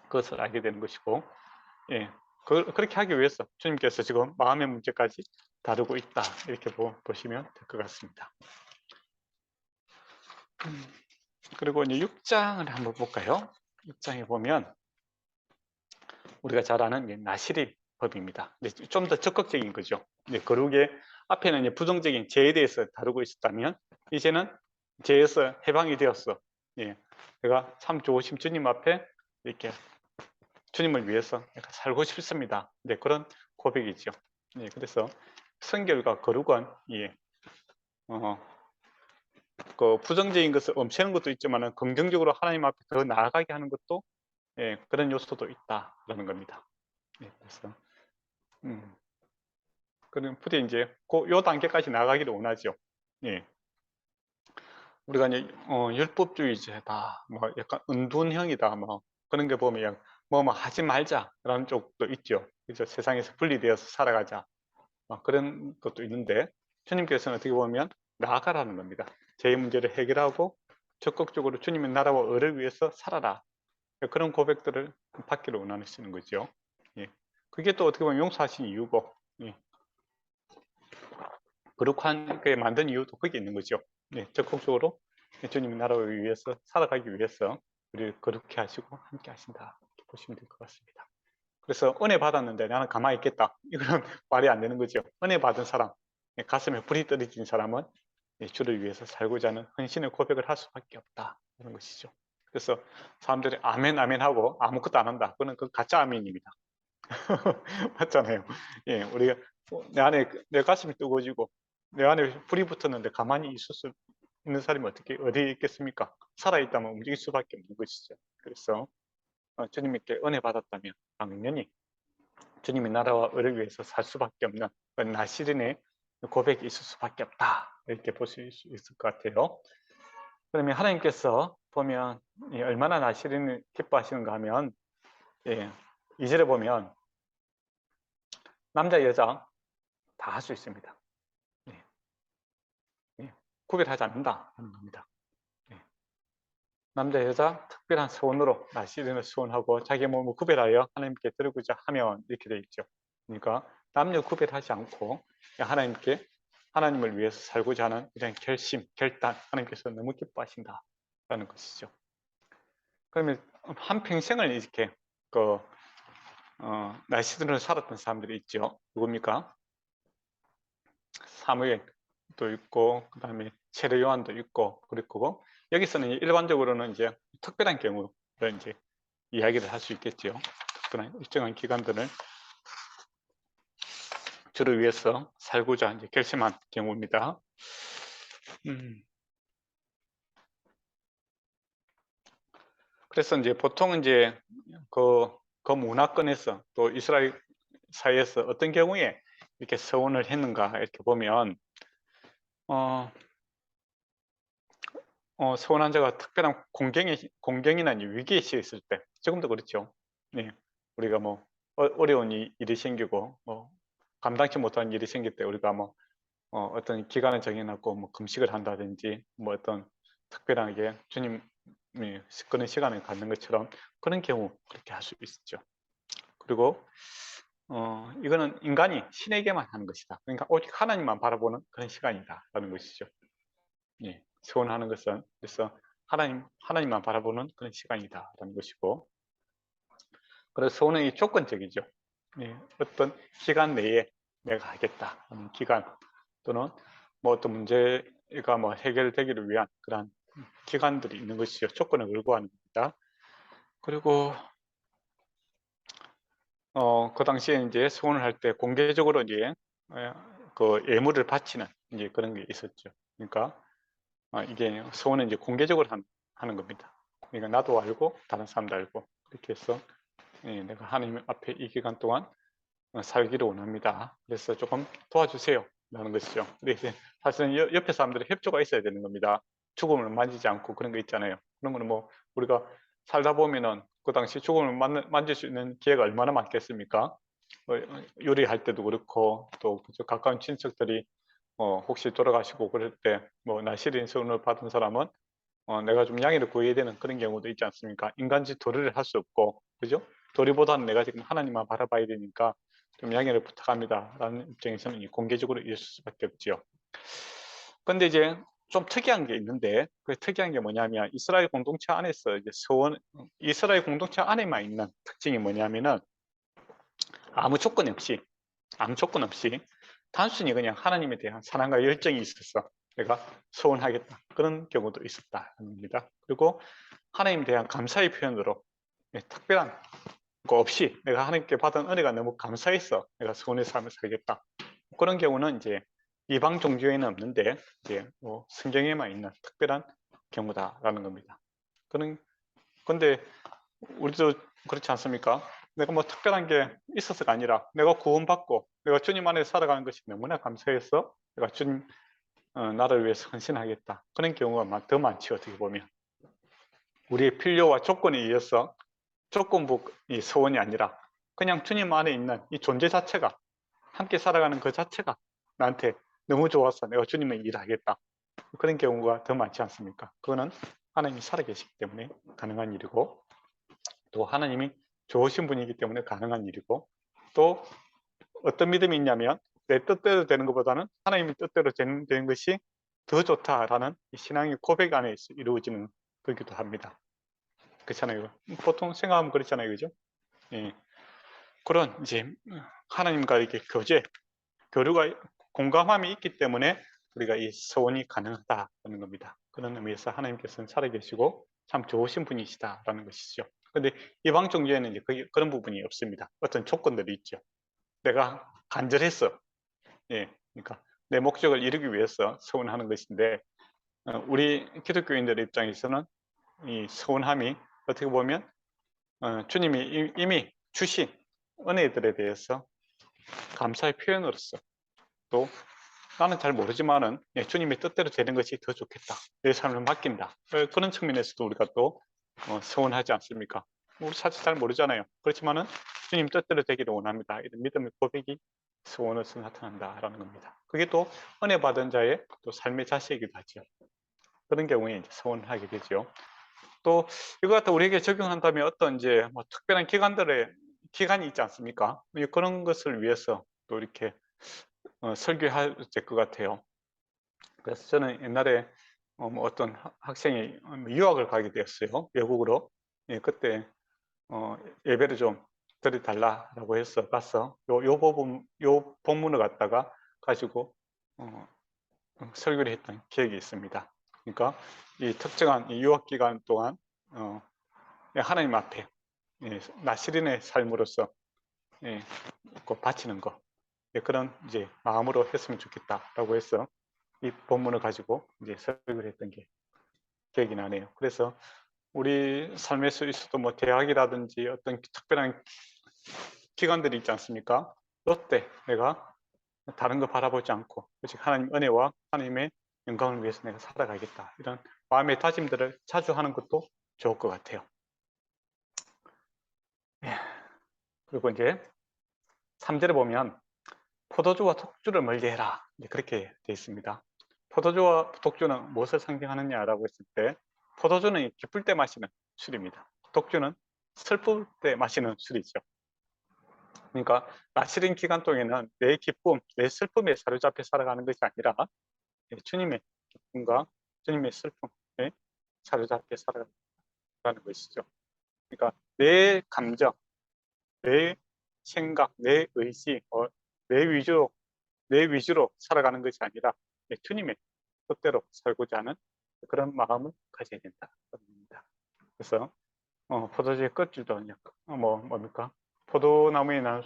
그것을 알게 되는 것이고, 예. 그렇게 하기 위해서 주님께서 지금 마음의 문제까지 다루고 있다, 이렇게 보시면 될 것 같습니다. 그리고 이제 6장을 한번 볼까요? 6장에 보면 우리가 잘 아는 나시리 법입니다. 좀 더 적극적인 거죠. 거룩의 앞에는 이제 부정적인 죄에 대해서 다루고 있었다면, 이제는 죄에서 해방이 되었어. 예, 내가 참 좋으신 주님 앞에 이렇게 주님을 위해서 살고 싶습니다. 네, 그런 고백이죠. 예, 그래서 성결과 거룩은 그 부정적인 것을 엄치는 것도 있지만 긍정적으로 하나님 앞에 더 나아가게 하는 것도 그런 요소도 있다라는 겁니다. 그래서 그런 부대 이제 요 단계까지 나가기를 원하죠. 예. 우리가 이제 율법주의자다, 뭐 약간 은둔형이다, 뭐 그런 게 보면 뭐 하지 말자라는 쪽도 있죠. 그래서 세상에서 분리되어서 살아가자, 그런 것도 있는데, 주님께서는 어떻게 보면 나아가라는 겁니다. 제 문제를 해결하고 적극적으로 주님의 나라와 의를 위해서 살아라, 그런 고백들을 받기를 원하시는 거죠. 예. 그게 또 어떻게 보면 용서하신 이유고, 예. 거룩하게 만든 이유도 거기 있는 거죠. 예. 적극적으로 주님의 나라를 위해서 살아가기 위해서 우리를 거룩해 하시고 함께 하신다, 이렇게 보시면 될 것 같습니다. 그래서 은혜 받았는데 나는 가만히 있겠다, 이거는 말이 안 되는 거죠. 은혜 받은 사람, 가슴에 불이 떨어진 사람은 주를 위해서 살고자 하는 헌신의 고백을 할 수밖에 없다, 이런 것이죠. 그래서 사람들이 아멘 아멘 하고 아무것도 안 한다, 그거는 그 가짜 아멘입니다. 맞잖아요. 예, 우리가 내 안에 내 가슴이 뜨거워지고 내 안에 불이 붙었는데 가만히 있을 수 있는 사람이 어디에 있겠습니까? 살아있다면 움직일 수밖에 없는 것이죠. 그래서 주님께 은혜 받았다면 당연히 주님의 나라와 의를 위해서 살 수밖에 없는 나시린의 고백이 있을 수밖에 없다, 이렇게 보실 수 있을 것 같아요. 그러면 하나님께서 보면 얼마나 나시린을 기뻐하시는가 하면, 2절에 보면 남자 여자 다 할 수 있습니다. 구별하지 않는다 하는 겁니다. 남자 여자 특별한 소원으로 나시린을 소원하고 자기 몸을 구별하여 하나님께 드리고자 하면, 이렇게 되어 있죠. 그러니까 남녀 구별하지 않고 하나님께, 하나님을 위해서 살고자 하는 이런 결심, 결단, 하나님께서 너무 기뻐하신다라는 것이죠. 그러면 한평생을 이렇게 나시린을 살았던 사람들이 있죠. 누굽니까? 사무엘도 있고, 그 다음에 세례 요한도 있고, 그리고 여기서는 일반적으로는 이제 특별한 경우를 이제 이야기를 할 수 있겠죠. 특별한 일정한 기간들을 주를 위해서 살고자 이제 결심한 경우입니다. 그래서 이제 보통 이제 그 문화권에서 또 이스라엘 사이에서 어떤 경우에 이렇게 서원을 했는가, 이렇게 보면 서원한 자가 특별한 공경이나 위기에 처했을 때, 지금도 그렇죠. 네. 우리가 뭐 어려운 일이 생기고 감당치 못한 일이 생길 때 우리가 어떤 기간을 정해놓고 금식을 한다든지 어떤 특별하게 주님이 그런 시간을 갖는 것처럼 그런 경우 그렇게 할 수 있죠. 그리고 이거는 인간이 신에게만 하는 것이다. 그러니까 오직 하나님만 바라보는 그런 시간이다라는 것이죠. 예, 소원하는 것은 그래서 하나님만 바라보는 그런 시간이다라는 것이고, 그래서 소원은 이 조건적이죠. 예, 어떤 기간 내에 내가 하겠다 하는 기간, 또는 뭐 어떤 문제가 뭐 해결되기를 위한 그러한 기간들이 있는 것이죠. 조건을 걸고 하는 겁니다. 그리고 그 당시에 이제 소원을 할 때 공개적으로 이제 그 예물을 바치는 이제 그런 게 있었죠. 그러니까 이게 소원은 이제 공개적으로 하는 겁니다. 그러니까 나도 알고 다른 사람도 알고 그렇게 해서 내가 하나님 앞에 이 기간 동안 살기를 원합니다. 그래서 조금 도와주세요 라는 것이죠. 근데 사실은 옆에 사람들의 협조가 있어야 되는 겁니다. 죽음을 만지지 않고 그런 거 있잖아요. 그런 거는 뭐 우리가 살다 보면은 그 당시 죽음을 만질 수 있는 기회가 얼마나 많겠습니까? 요리할 때도 그렇고 또 가까운 친척들이 혹시 돌아가시고 그럴 때 뭐 나시린 선을 받은 사람은 내가 좀 양해를 구해야 되는 그런 경우도 있지 않습니까? 인간지 도리를 할 수 없고, 그죠? 도리보다는 내가 지금 하나님만 바라봐야 되니까 좀 양해를 부탁합니다 라는 입장에서는 공개적으로 이럴 수밖에 없지요. 근데 이제 좀 특이한 게 있는데, 그 특이한 게 뭐냐면 이스라엘 공동체 안에서 이제 이스라엘 공동체 안에만 있는 특징이 뭐냐면은 아무 조건 없이 단순히 그냥 하나님에 대한 사랑과 열정이 있어서 내가 소원하겠다 그런 경우도 있었다는 겁니다. 그리고 하나님에 대한 감사의 표현으로 특별한 거 없이 내가 하나님께 받은 은혜가 너무 감사해서 내가 소원의 삶을 살겠다. 그런 경우는 이제 이방 종교에는 없는데 이제 뭐 성경에만 있는 특별한 경우다라는 겁니다. 근데 우리도 그렇지 않습니까? 내가 뭐 특별한 게 있어서가 아니라 내가 구원받고 내가 주님 안에 살아가는 것이 너무나 감사해서 내가 주님 나를 위해서 헌신하겠다. 그런 경우가 더 많지 어떻게 보면. 우리의 필요와 조건에 의해서 조건부의 소원이 아니라 그냥 주님 안에 있는 이 존재 자체가 함께 살아가는 그 자체가 나한테 너무 좋아서 내가 주님의 일을 하겠다. 그런 경우가 더 많지 않습니까? 그거는 하나님이 살아계시기 때문에 가능한 일이고 또 하나님이 좋으신 분이기 때문에 가능한 일이고 또 어떤 믿음이 있냐면 내 뜻대로 되는 것보다는 하나님의 뜻대로 되는 것이 더 좋다라는 신앙의 고백 안에서 이루어지는 거기도 합니다. 그렇잖아요. 보통 생각하면 그렇잖아요. 그죠? 예. 그런 이제 하나님과 이렇게 교류가 공감함이 있기 때문에 우리가 이 소원이 가능하다는 겁니다. 그런 의미에서 하나님께서는 살아계시고 참 좋으신 분이시다라는 것이죠. 근데 이방 종교에는 이제 그런 부분이 없습니다. 어떤 조건들이 있죠. 내가 간절했어. 예, 그러니까 내 목적을 이루기 위해서 소원하는 것인데 우리 기독교인들의 입장에서는 이 소원함이 어떻게 보면 주님이 이미 주신 은혜들에 대해서 감사의 표현으로서 또 나는 잘 모르지만은 주님의 뜻대로 되는 것이 더 좋겠다. 내 삶을 맡긴다. 그런 측면에서도 우리가 또 소원하지 않습니까? 우리 사실 잘 모르잖아요. 그렇지만은 주님 뜻대로 되기를 원합니다. 이런 믿음의 고백이 소원으로서 나타난다라는 겁니다. 그게 또 은혜 받은 자의 또 삶의 자세이기도 하죠. 그런 경우에 이제 소원을 하게 되죠. 또 이거 갖다 우리에게 적용한다면 어떤 이제 뭐 특별한 기간이 있지 않습니까? 그런 것을 위해서 또 이렇게 설교할 것 같아요. 그래서 저는 옛날에 뭐 어떤 학생이 유학을 가게 되었어요. 외국으로. 예, 그때 예배를 좀 드려달라고 해서 가서 요 본문을 갖다가 가지고 설교를 했던 기억이 있습니다. 그러니까 이 특정한 이 유학 기간 동안 하나님 앞에 나시린의 삶으로서 바치는 거 그런 이제 마음으로 했으면 좋겠다라고 해서 이 본문을 가지고 이제 설교를 했던 게 기억이 나네요. 그래서 우리 삶에서 있어도 뭐 대학이라든지 어떤 특별한 기관들이 있지 않습니까? 그때 내가 다른 거 바라보지 않고 오직 하나님 은혜와 하나님의 영광을 위해서 내가 살아가겠다. 이런 마음의 다짐들을 자주 하는 것도 좋을 것 같아요. 그리고 이제 3절에 보면 포도주와 독주를 멀리해라. 그렇게 되어 있습니다. 포도주와 독주는 무엇을 상징하느냐라고 했을 때 포도주는 기쁠 때 마시는 술입니다. 독주는 슬플 때 마시는 술이죠. 그러니까 나시린 기간 동에는 내 기쁨, 내 슬픔에 사로잡혀 살아가는 것이 아니라 주님의 기쁨과 주님의 슬픔에 사로잡혀 살아가는 것이죠. 그러니까 내 감정, 내 생각, 내 의지, 내 위주로 살아가는 것이 아니라 주님의 뜻대로 살고자 하는 그런 마음을 가져야 된다. 그래서 포도주의 껍질도 뭡니까? 포도나무에 나는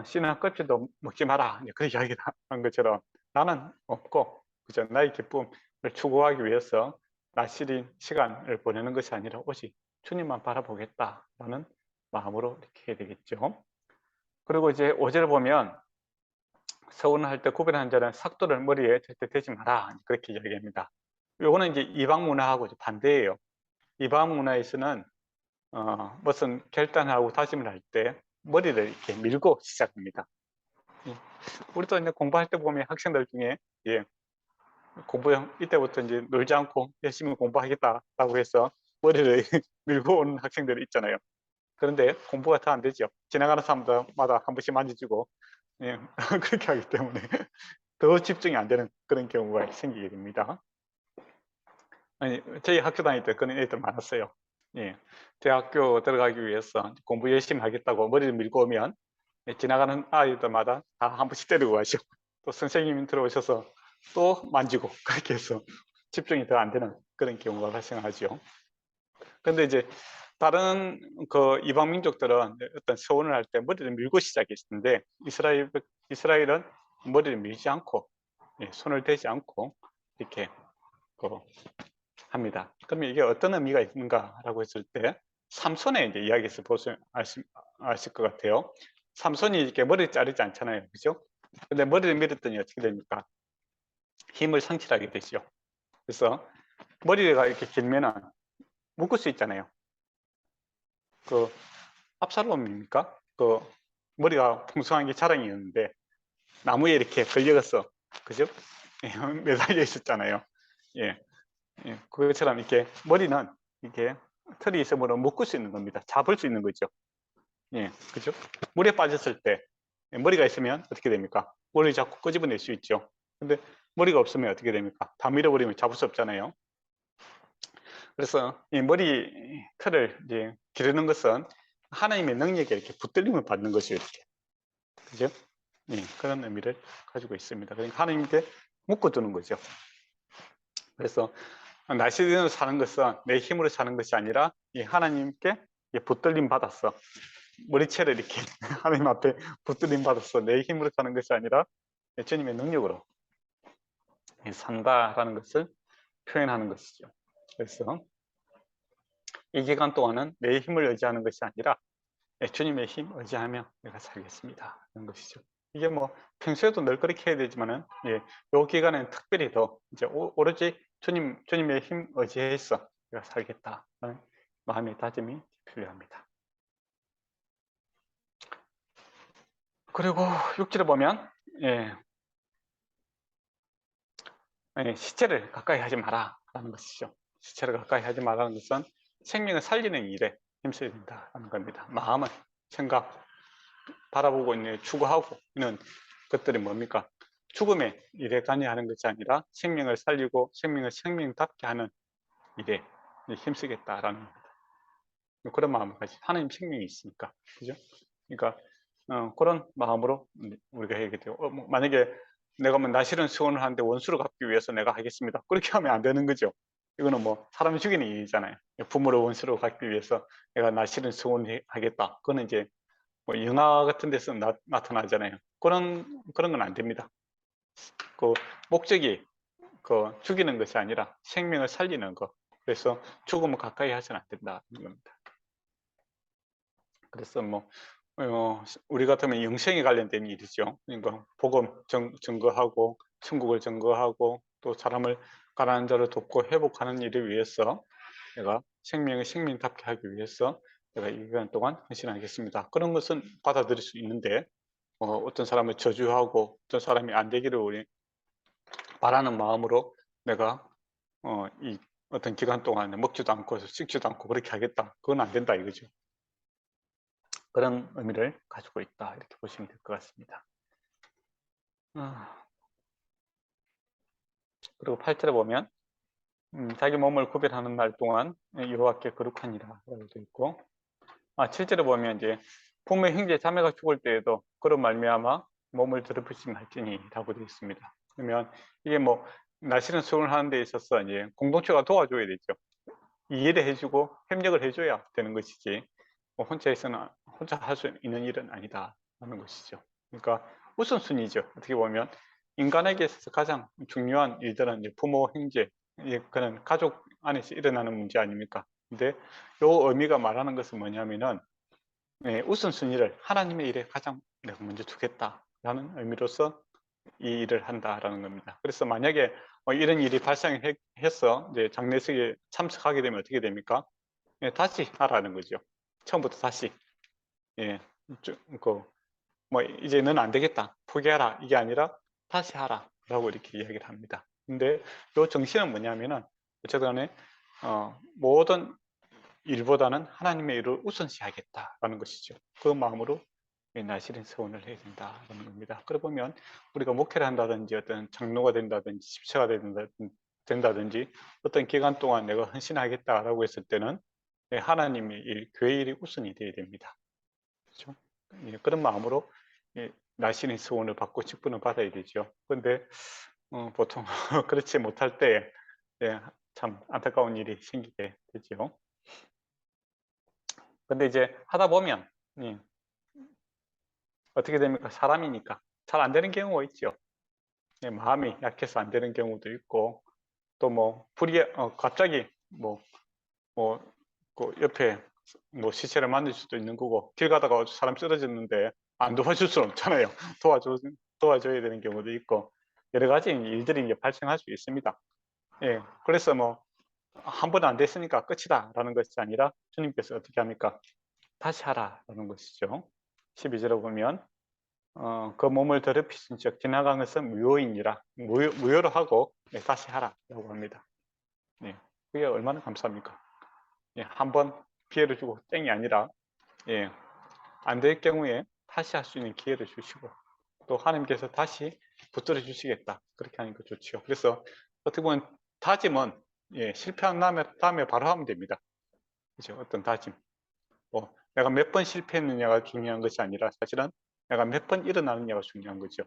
씨나 껍질도 먹지 마라. 그런 이야기를 한 것처럼 나는 없고 그저 나의 기쁨을 추구하기 위해서 나시린 시간을 보내는 것이 아니라 오직 주님만 바라보겠다라는 마음으로 이렇게 해야 되겠죠. 그리고 이제 5절 보면 서운할 때 구별하는 자는 삭도를 머리에 절대 대지 마라. 그렇게 이야기합니다. 요거는 이제 이방 문화하고 반대예요. 이방 문화에서는 무슨 결단하고 다짐을 할 때 머리를 이렇게 밀고 시작합니다. 우리도 이제 공부할 때 보면 학생들 중에 이때부터 이제 놀지 않고 열심히 공부하겠다라고 해서 머리를 밀고 오는 학생들이 있잖아요. 그런데 공부가 다 안 되죠. 지나가는 사람마다 한 번씩 만져주고 그렇게 하기 때문에 더 집중이 안 되는 그런 경우가 생기게 됩니다. 아니, 저희 학교 다닐 때 그런 애들 많았어요. 대학교 들어가기 위해서 공부 열심히 하겠다고 머리를 밀고 오면 지나가는 아이들마다 다 한 번씩 때리고 가시고 또 선생님이 들어오셔서 또 만지고 그렇게 해서 집중이 더 안 되는 그런 경우가 발생하죠. 근데 이제 다른 그 이방 민족들은 어떤 서원을 할 때 머리를 밀고 시작했는데 이스라엘은 머리를 밀지 않고 손을 대지 않고 이렇게 합니다. 그러면 이게 어떤 의미가 있는가라고 했을 때 삼손의 이제 이야기에서 보시면 아실 것 같아요. 삼손이 이렇게 머리 자르지 않잖아요, 그죠? 근데 머리를 밀었더니 어떻게 됩니까? 힘을 상실하게 되죠. 그래서 머리가 이렇게 길면은 묶을 수 있잖아요. 그 압살롬입니까? 그 머리가 풍성한 게 자랑이었는데 나무에 이렇게 걸려서 그죠? 매달려 있었잖아요. 예, 그것처럼 이렇게 머리는 이렇게 털이 있으므로 묶을 수 있는 겁니다. 잡을 수 있는 거죠. 그죠? 물에 빠졌을 때 머리가 있으면 어떻게 됩니까? 머리 잡고 끄집어낼 수 있죠. 근데 머리가 없으면 어떻게 됩니까? 다 밀어버리면 잡을 수 없잖아요. 그래서 이 머리 털을 이제 기르는 것은 하나님의 능력에 이렇게 붙들림을 받는 것이에요. 이렇게. 그죠? 그런 의미를 가지고 있습니다. 그러니까 하나님께 묶어두는 거죠. 그래서 나시린으로 사는 것은 내 힘으로 사는 것이 아니라 하나님께 붙들림 받았어. 머리채를 이렇게 하나님 앞에 붙들림 받았어. 내 힘으로 사는 것이 아니라 주님의 능력으로 산다라는 것을 표현하는 것이죠. 그래서 이 기간 동안은 내 힘을 의지하는 것이 아니라 주님의 힘 의지하며 내가 살겠습니다. 그런 것이죠. 이게 뭐 평소에도 늘 그렇게 해야 되지만은 이 기간에는 특별히 더 이제 오로지 주님의 힘 의지해서 내가 살겠다는 마음의 다짐이 필요합니다. 그리고 6절에 보면 시체를 가까이 하지 마라라는 것이죠. 시체를 가까이 하지 마라는 것은 생명을 살리는 일에 힘써야 된다는 겁니다. 마음은 생각, 바라보고 있는 추구하고 있는 것들이 뭡니까? 죽음의 일에 관여하는 것이 아니라 생명을 살리고 생명을 생명답게 하는 일에 힘쓰겠다라는 겁니다. 그런 마음을 가지. 하나님 생명이 있으니까, 그죠? 그러니까 그런 마음으로 우리가 해야 돼요. 만약에 내가 뭐 나시른 수원을 하는데 원수를 갚기 위해서 내가 하겠습니다. 그렇게 하면 안 되는 거죠. 이거는 뭐 사람 죽이는 일이잖아요. 부모를 원수로 갚기 위해서 내가 나시른 수원을 하겠다. 그거는 이제 뭐 영화 같은 데서 나타나잖아요. 그런 건 안 됩니다. 그 목적이 죽이는 것이 아니라 생명을 살리는 것. 그래서 죽음을 가까이 하서는 안 된다는 겁니다. 그래서 뭐 우리 같으면 영생에 관련된 일이죠. 그러니까 복음 증거하고 천국을 증거하고 또 사람을 가난한 자를 돕고 회복하는 일을 위해서 내가 생명을 생명답게 하기 위해서 내가 이 기간 동안 헌신하겠습니다. 그런 것은 받아들일 수 있는데 어떤 사람을 저주하고 어떤 사람이 안 되기를 우리 바라는 마음으로 내가 이 어떤 기간 동안 먹지도 않고 씻지도 않고 그렇게 하겠다. 그건 안 된다 이거죠. 그런 의미를 가지고 있다. 이렇게 보시면 될 것 같습니다. 그리고 8절에 보면 자기 몸을 구별하는 날 동안 여호와께 거룩하니라 라고 되어 있고 7절에 보면 이제 부모의 형제 자매가 죽을 때에도 그런 말미암아 몸을 더럽히심 할지니라고 되어 있습니다. 그러면 이게 뭐 나시는 수원을 하는 데 있어서 이제 공동체가 도와줘야 되죠. 이해를 해주고 협력을 해줘야 되는 것이지 뭐 혼자 할 수 있는 일은 아니다라는 것이죠. 그러니까 우선순위죠. 어떻게 보면 인간에게 있어서 가장 중요한 일들은 이제 부모, 형제, 그런 가족 안에서 일어나는 문제 아닙니까? 근데 요 의미가 말하는 것은 뭐냐면은 우선순위를 하나님의 일에 가장 내가 먼저 두겠다라는 의미로서 이 일을 한다라는 겁니다. 그래서 만약에 이런 일이 발생해서 이제 장례식에 참석하게 되면 어떻게 됩니까? 다시 하라는 거죠. 처음부터 다시. 예, 뭐 이제 넌 안 되겠다, 포기하라, 이게 아니라 다시 하라라고 이렇게 이야기를 합니다. 근데 이 정신은 뭐냐면은 어쨌든 모든 일보다는 하나님의 일을 우선시하겠다라는 것이죠. 그 마음으로 나시린 서원을 해야 된다는 겁니다. 그러고 보면 우리가 목회를 한다든지 어떤 장로가 된다든지 집사가 된다든지 어떤 기간 동안 내가 헌신하겠다라고 했을 때는 하나님의 일, 교회 일이 우선이 되어야 됩니다. 그렇죠? 그런 마음으로 나시린 서원을 받고 직분을 받아야 되죠. 그런데 보통 그렇지 못할 때 참 안타까운 일이 생기게 되죠. 근데 이제 하다 보면 어떻게 됩니까? 사람이니까 잘 안 되는 경우가 있죠. 마음이 약해서 안 되는 경우도 있고 또 뭐 갑자기 그 옆에 뭐 시체를 만들 수도 있는 거고 길 가다가 사람 쓰러졌는데 안 도와줄 수는 없잖아요. 도와줘야 되는 경우도 있고 여러 가지 일들이 이제 발생할 수 있습니다. 그래서 뭐 한 번 안 됐으니까 끝이다라는 것이 아니라 주님께서 어떻게 합니까? 다시 하라라는 것이죠. 12절에 보면 그 몸을 더럽히신 즉 지나간 것은 무효이니라 무효로 하고 다시 하라라고 합니다. 그게 얼마나 감사합니까? 한 번 기회를 주고 땡이 아니라 안 될 경우에 다시 할 수 있는 기회를 주시고 또 하나님께서 다시 붙들어 주시겠다 그렇게 하는 거 좋죠. 그래서 어떻게 보면 다짐은 실패한 다음에 바로 하면 됩니다. 그죠? 어떤 다짐. 내가 몇 번 실패했느냐가 중요한 것이 아니라 사실은 내가 몇 번 일어나느냐가 중요한 거죠.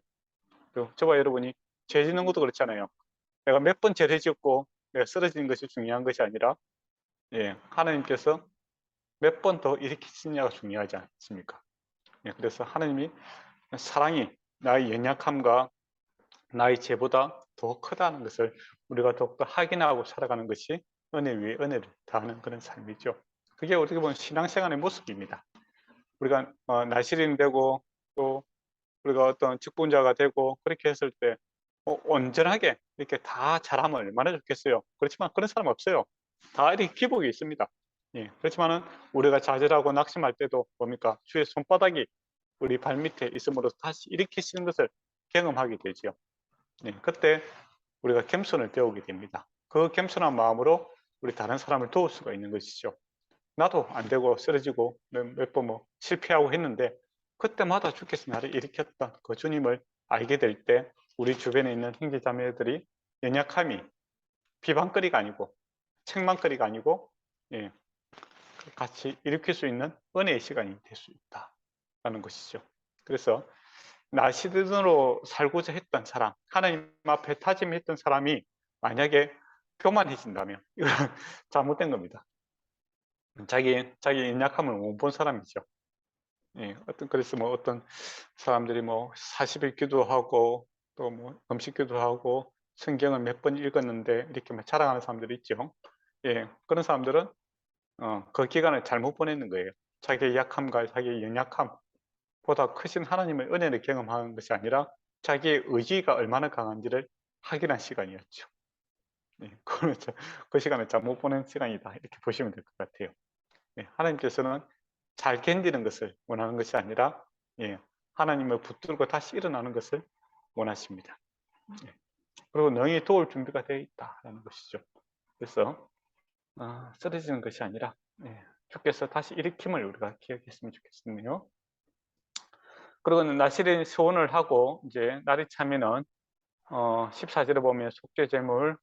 저와 여러분이 죄 짓는 것도 그렇잖아요. 내가 몇 번 죄를 짓고 내가 쓰러지는 것이 중요한 것이 아니라 하나님께서 몇 번 더 일으키시느냐가 중요하지 않습니까? 그래서 하나님이 사랑이 나의 연약함과 나의 죄보다 더 크다는 것을 우리가 더욱더 확인하고 살아가는 것이 은혜 위에 은혜를 더하는 그런 삶이죠. 그게 어떻게 보면 신앙생활의 모습입니다. 우리가 나시린 되고 또 우리가 어떤 직분자가 되고 그렇게 했을 때 온전하게 이렇게 다 잘하면 얼마나 좋겠어요. 그렇지만 그런 사람 없어요. 다 이렇게 기복이 있습니다. 그렇지만은 우리가 좌절하고 낙심할 때도 뭡니까? 주의 손바닥이 우리 발밑에 있음으로 다시 일으키시는 것을 경험하게 되죠. 그때 우리가 겸손을 배우게 됩니다. 그 겸손한 마음으로 우리 다른 사람을 도울 수가 있는 것이죠. 나도 안 되고 쓰러지고 몇 번 뭐 실패하고 했는데 그때마다 주께서 나를 일으켰던 그 주님을 알게 될 때 우리 주변에 있는 형제자매들이 연약함이 비방거리가 아니고 책망거리가 아니고 같이 일으킬 수 있는 은혜의 시간이 될 수 있다라는 것이죠. 그래서 나시든으로 살고자 했던 사람, 하나님 앞에 다짐했던 사람이 만약에 교만해진다면 이건 잘못된 겁니다. 자기 연약함을 못 본 사람이죠. 그래서 뭐 어떤 사람들이 뭐 40일 기도하고 또 뭐 금식 기도하고 성경을 몇 번 읽었는데 이렇게 막 자랑하는 사람들이 있죠. 그런 사람들은 그 기간을 잘못 보내는 거예요. 자기의 약함과 자기의 연약함보다 크신 하나님의 은혜를 경험하는 것이 아니라 자기의 의지가 얼마나 강한지를 확인한 시간이었죠. 그 시간을 잘못 보낸 시간이다 이렇게 보시면 될 것 같아요. 하나님께서는 잘 견디는 것을 원하는 것이 아니라 하나님을 붙들고 다시 일어나는 것을 원하십니다. 그리고 너희 도울 준비가 되어 있다는 것이죠. 그래서 쓰러지는 것이 아니라 주께서 다시 일으킴을 우리가 기억했으면 좋겠네요. 그리고 나시린 소원을 하고 이제 날이 차면은 14절에 보면 속죄제물,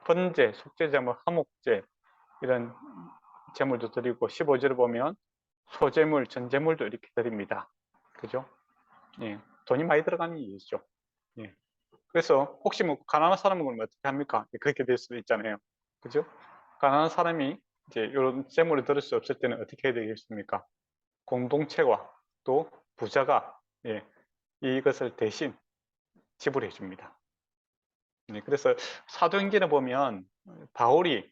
번제, 속죄제물, 화목제 이런 제물도 드리고 15절에 보면 소재물, 전재물도 이렇게 드립니다. 그죠? 예, 돈이 많이 들어가는 일이죠. 예. 그래서 혹시 뭐 가난한 사람은 그러면 어떻게 합니까? 그렇게 될 수도 있잖아요. 그죠? 가난한 사람이 이제 이런 재물을 들을 수 없을 때는 어떻게 해야 되겠습니까? 공동체와 또 부자가 예, 이것을 대신 지불해 줍니다. 네, 그래서 사도행전에 보면 바울이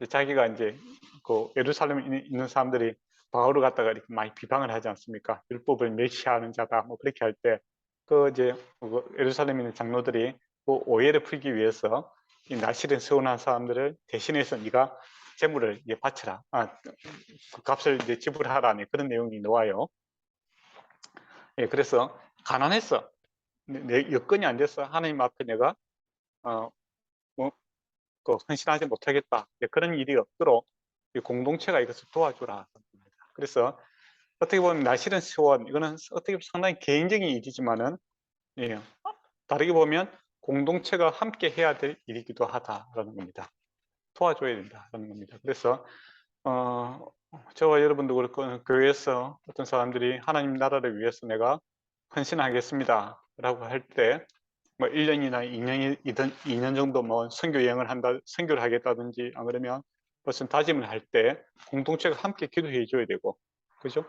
자기가 이제 그 예루살렘에 있는 사람들이 바울을 갖다가 이렇게 많이 비방을 하지 않습니까? 율법을 멸시하는 자다 뭐 그렇게 할 때 그 이제 예루살렘에 있는 장로들이 그 오해를 풀기 위해서 이 나실은 서운한 사람들을 대신해서 네가 재물을 바쳐라, 그 값을 이제 지불하라는 그런 내용이 나와요. 예, 그래서 가난했어. 내 여건이 안 됐어. 하나님 앞에 내가 뭐 헌신하지 못하겠다. 그런 일이 없도록 공동체가 이것을 도와주라. 그래서 어떻게 보면 나실은 소원, 이거는 어떻게 보면 상당히 개인적인 일이지만은 예, 다르게 보면 공동체가 함께 해야 될 일이기도 하다라는 겁니다. 도와줘야 된다라는 겁니다. 그래서 저와 여러분도 그렇고 교회에서 어떤 사람들이 하나님 나라를 위해서 내가 헌신하겠습니다 라고 할 때 뭐 1년이나 2년이든 2년 정도 뭐 선교 여행을 한다, 선교를 하겠다든지 안 그러면 무슨 다짐을 할 때 공동체가 함께 기도해 줘야 되고, 그죠?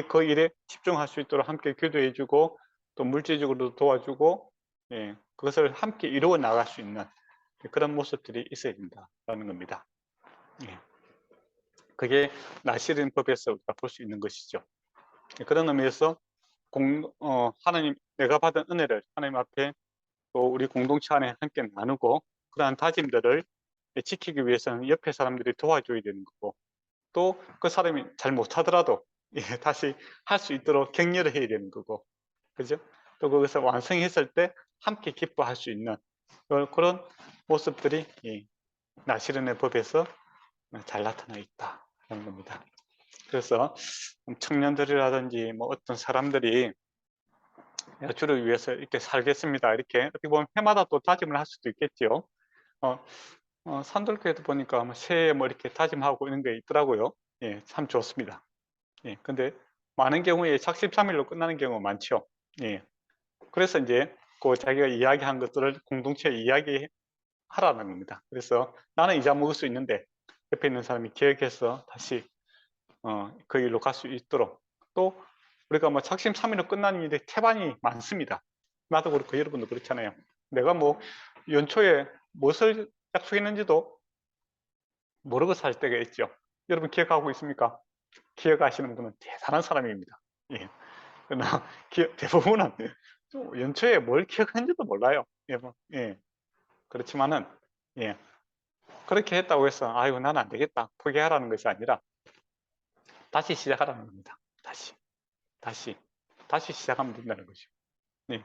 그 일에 집중할 수 있도록 함께 기도해 주고 또 물질적으로 도와주고, 예, 그것을 함께 이루어 나갈 수 있는 그런 모습들이 있어야 된다라는 겁니다. 예. 그게 나실은 법에서 우리가 볼 수 있는 것이죠. 그런 의미에서 하나님, 내가 받은 은혜를 하나님 앞에 또 우리 공동체 안에 함께 나누고 그러한 다짐들을 지키기 위해서는 옆에 사람들이 도와줘야 되는 거고, 또 그 사람이 잘 못하더라도 다시 할 수 있도록 격려를 해야 되는 거고, 그죠? 또 그것을 완성했을 때 함께 기뻐할 수 있는 그런 모습들이 나실은의 법에서 잘 나타나 있다는 겁니다. 그래서 청년들이라든지 뭐 어떤 사람들이 주를 위해서 이렇게 살겠습니다, 이렇게 어떻게 보면 해마다 또 다짐을 할 수도 있겠죠. 산돌교회도 보니까 새해 뭐 이렇게 다짐하고 이런 게 있더라고요. 예, 참 좋습니다. 예, 근데 많은 경우에 작심삼일로 끝나는 경우가 많죠. 예, 그래서 이제 그 자기가 이야기한 것들을 공동체에 이야기하라는 겁니다. 그래서 나는 이자 먹을 수 있는데 옆에 있는 사람이 기억해서 다시 그 일로 갈 수 있도록, 또 우리가 뭐 작심삼일로 끝나는 일이 태반이 많습니다. 나도 그렇고 여러분도 그렇잖아요. 내가 뭐 연초에 무엇을 약속했는지도 모르고 살 때가 있죠. 여러분 기억하고 있습니까? 기억하시는 분은 대단한 사람입니다. 예. 그러나 대부분은 연초에 뭘 기억했는지도 몰라요. 예, 예. 그렇지만은 예. 그렇게 했다고 해서 아이고 나는 안 되겠다 포기하라는 것이 아니라 다시 시작하라는 겁니다. 다시 시작하면 된다는 거죠. 예.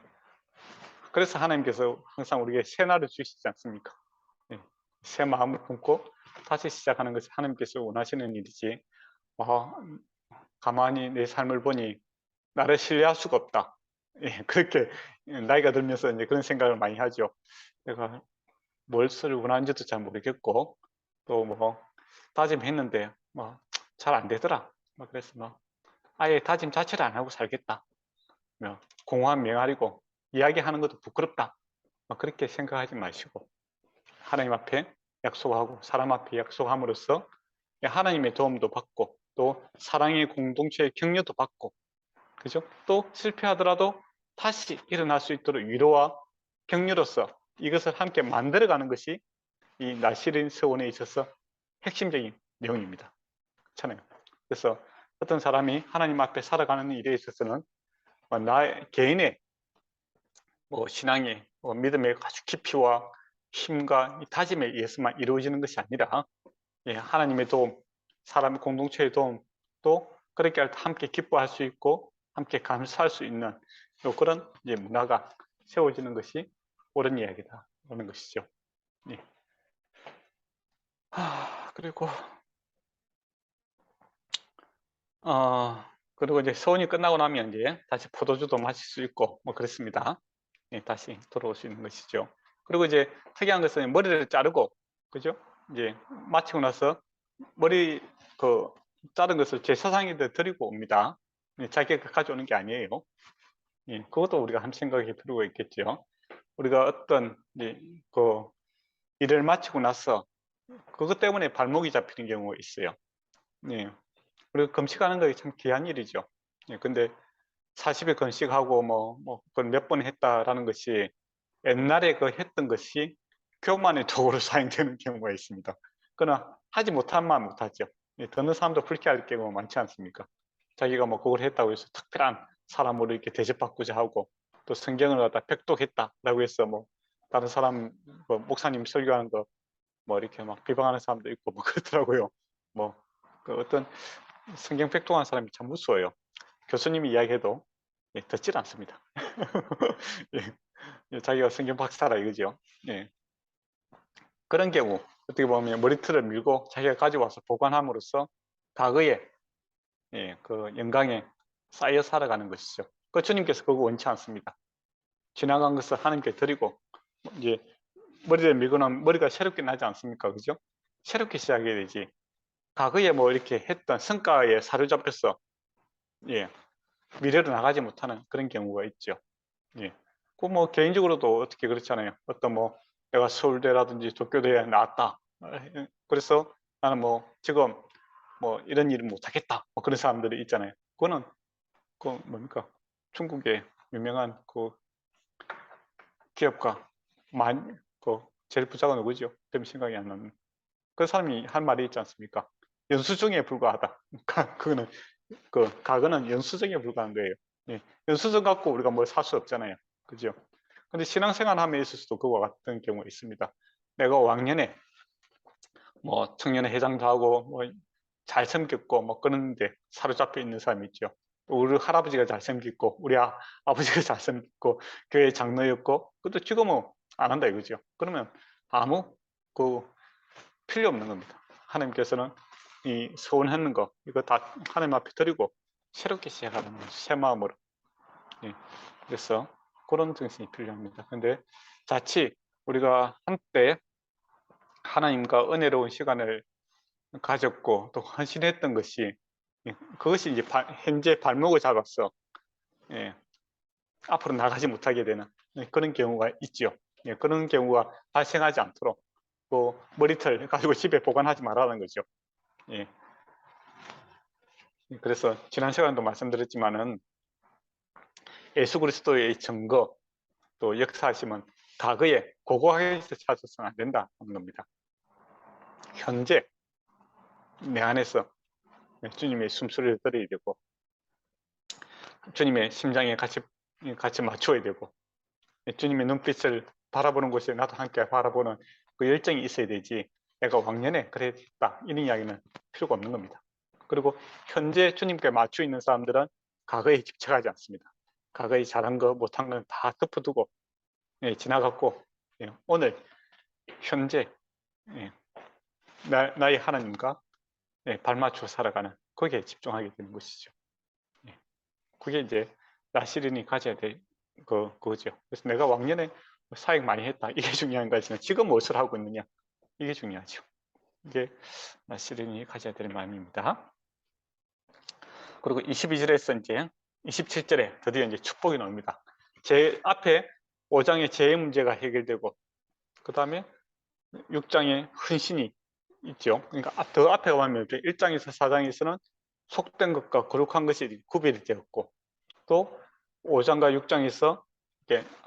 그래서 하나님께서 항상 우리에게 새 날을 주시지 않습니까? 예. 새 마음을 품고 다시 시작하는 것이 하나님께서 원하시는 일이지, 가만히 내 삶을 보니 나를 신뢰할 수가 없다. 예, 그렇게 나이가 들면서 이제 그런 생각을 많이 하죠. 내가 무엇을 원하는지도 잘 모르겠고, 또 뭐 다짐했는데 뭐 잘 안 되더라. 그래서 뭐 아예 다짐 자체를 안 하고 살겠다. 공허한 맹활이고 이야기하는 것도 부끄럽다. 그렇게 생각하지 마시고 하나님 앞에 약속하고 사람 앞에 약속함으로써 하나님의 도움도 받고 또 사랑의 공동체의 격려도 받고, 그죠? 또 실패하더라도 다시 일어날 수 있도록 위로와 격려로서 이것을 함께 만들어가는 것이 이 나실인 서원에 있어서 핵심적인 내용입니다. 그렇잖아요. 그래서 어떤 사람이 하나님 앞에 살아가는 일에 있어서는 나의 개인의 신앙의 믿음의 아주 깊이와 힘과 다짐에 의해서만 이루어지는 것이 아니라 하나님의 도움, 사람 공동체의 도움, 또 그렇게 할 때 함께 기뻐할 수 있고 함께 감사할 수 있는 그런 문화가 세워지는 것이 옳은 이야기다라는 것이죠. 예. 그리고 그리고 이제 소원이 끝나고 나면 이제 다시 포도주도 마실 수 있고 뭐 그렇습니다. 예, 다시 돌아올 수 있는 것이죠. 그리고 이제 특이한 것은 머리를 자르고, 그죠? 이제 마치고 나서 머리 자른 것을 제사상에 드리고 옵니다. 자기가 가져오는 게 아니에요. 그것도 우리가 한 생각이 들고 있겠죠. 우리가 어떤 그 일을 마치고 나서 그것 때문에 발목이 잡히는 경우가 있어요. 그리고 금식하는 것이 참 귀한 일이죠. 근데 40일 금식하고 그걸 몇 번 했다라는 것이 옛날에 그 했던 것이 교만의 도구로 사용되는 경우가 있습니다. 그러나 하지 못하면 못하죠. 듣는 사람도 불쾌할 경우가 많지 않습니까? 자기가 그걸 했다고 해서 특별한 사람으로 이렇게 대접받고자 하고 또 성경을 갖다 백독했다라고 해서 다른 사람 목사님 설교하는 거 이렇게 막 비방하는 사람도 있고 그렇더라고요. 그 어떤 성경 백독하는 사람이 참 무서워요. 교수님이 이야기해도 듣질 않습니다. 자기가 성경 박사라 이거죠. 그런 경우 어떻게 보면 머리털을 밀고 자기가 가져와서 보관함으로써 과거에 그 영광에 쌓여 살아가는 것이죠. 그 주님께서 그거 원치 않습니다. 지나간 것을 하나님께 드리고 이제 머리를 밀고 나면 머리가 새롭게 나지 않습니까? 그죠? 새롭게 시작해야 되지. 과거에 이렇게 했던 성과에 사로잡혀서 미래로 나가지 못하는 그런 경우가 있죠. 그 개인적으로도 어떻게 그렇잖아요. 어떤 내가 서울대라든지 도쿄대에 나왔다. 그래서 나는 지금 이런 일을 못하겠다. 그런 사람들이 있잖아요. 그거는 그 뭡니까? 중국의 유명한 그 기업가 제일 부자가 누구죠? 때문에 생각이 안 나는. 그 사람이 한 말이 있지 않습니까? 연수증에 불과하다. 그거는 과거는 연수증에 불과한 거예요. 연수증 갖고 우리가 뭘 살 수 없잖아요. 그죠? 근데 신앙생활 함에 있어서도 그와 같은 경우가 있습니다. 내가 왕년에 청년회 회장도 하고 잘 섬겼고 그런데 사로잡혀 있는 사람이 있죠. 우리 할아버지가 잘 섬겼고 우리 아버지가 잘 섬겼고 교회 장로였고 그것도 지금은 안 한다 이거죠. 그러면 아무 필요 없는 겁니다. 하나님께서는 이 소원하는 거 이거 다 하나님 앞에 드리고 새롭게 시작하는 거죠. 새 마음으로. 그래서 그런 정신이 필요합니다. 근데 자칫 우리가 한때 하나님과 은혜로운 시간을 가졌고 또 헌신했던 것이 그것이 이제 현재 발목을 잡았어 앞으로 나가지 못하게 되는 그런 경우가 있죠. 그런 경우가 발생하지 않도록 머리털 가지고 집에 보관하지 말라는 거죠. 그래서 지난 시간에도 말씀드렸지만은 예수 그리스도의 증거 또 역사하심은 과거에 고고하게 찾아서는 안 된다는 겁니다. 현재 내 안에서 주님의 숨소리를 들어야 되고 주님의 심장에 같이 맞춰야 되고 주님의 눈빛을 바라보는 곳에 나도 함께 바라보는 그 열정이 있어야 되지 내가 왕년에 그랬다 이런 이야기는 필요가 없는 겁니다. 그리고 현재 주님께 맞춰 있는 사람들은 과거에 집착하지 않습니다. 과거에 잘한 거 못한 건 다 덮어두고 지나갔고 오늘 현재 나의 하나님과 발맞춰 살아가는 거기에 집중하게 되는 것이죠. 그게 이제 나시린이 가져야 될 그거죠. 그래서 내가 왕년에 사역 많이 했다 이게 중요한 거지만 지금 무엇을 하고 있느냐 이게 중요하죠. 이게 나시린이 가져야 될 마음입니다. 그리고 22절에서 이제 27절에 드디어 이제 축복이 나옵니다. 제 앞에 5장의 재해 문제가 해결되고 그 다음에 6장의 헌신이 있죠. 그러니까 더 앞에 가면 1장에서 4장에서는 속된 것과 거룩한 것이 구별이 되었고 또 5장과 6장에서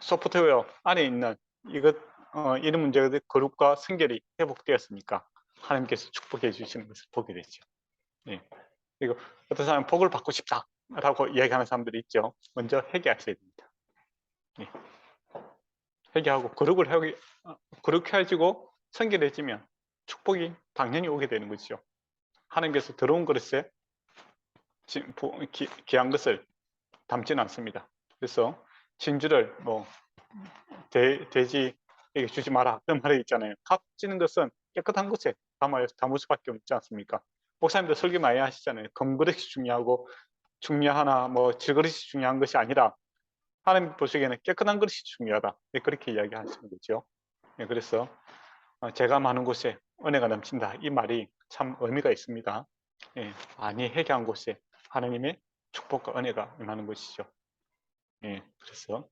소프트웨어 안에 있는 이런 문제들 거룩과 성결이 회복되었으니까 하나님께서 축복해 주시는 것을 보게 되죠. 그리고 어떤 사람은 복을 받고 싶다라고 이야기하는 사람들이 있죠. 먼저 회개하셔야 됩니다. 회개하고 거룩해지고 성결해지면 축복이 당연히 오게 되는 것이죠. 하나님께서 들어온 그릇에 귀한 것을 담지는 않습니다. 그래서 진주를 돼지에게 주지 마라 그런 말이 있잖아요. 값지는 것은 깨끗한 곳에 담을 수밖에 없지 않습니까? 목사님도 설교 많이 하시잖아요. 금그릇이 중요하나 질그릇이 중요한 것이 아니라 하나님 보시기에는 깨끗한 그릇이 중요하다. 그렇게 이야기하시는 거죠. 그래서 제가 많은 곳에 은혜가 넘친다. 이 말이 참 의미가 있습니다. 예, 많이 회개한 곳에 하나님의 축복과 은혜가 임하는 것이죠. 예, 그래서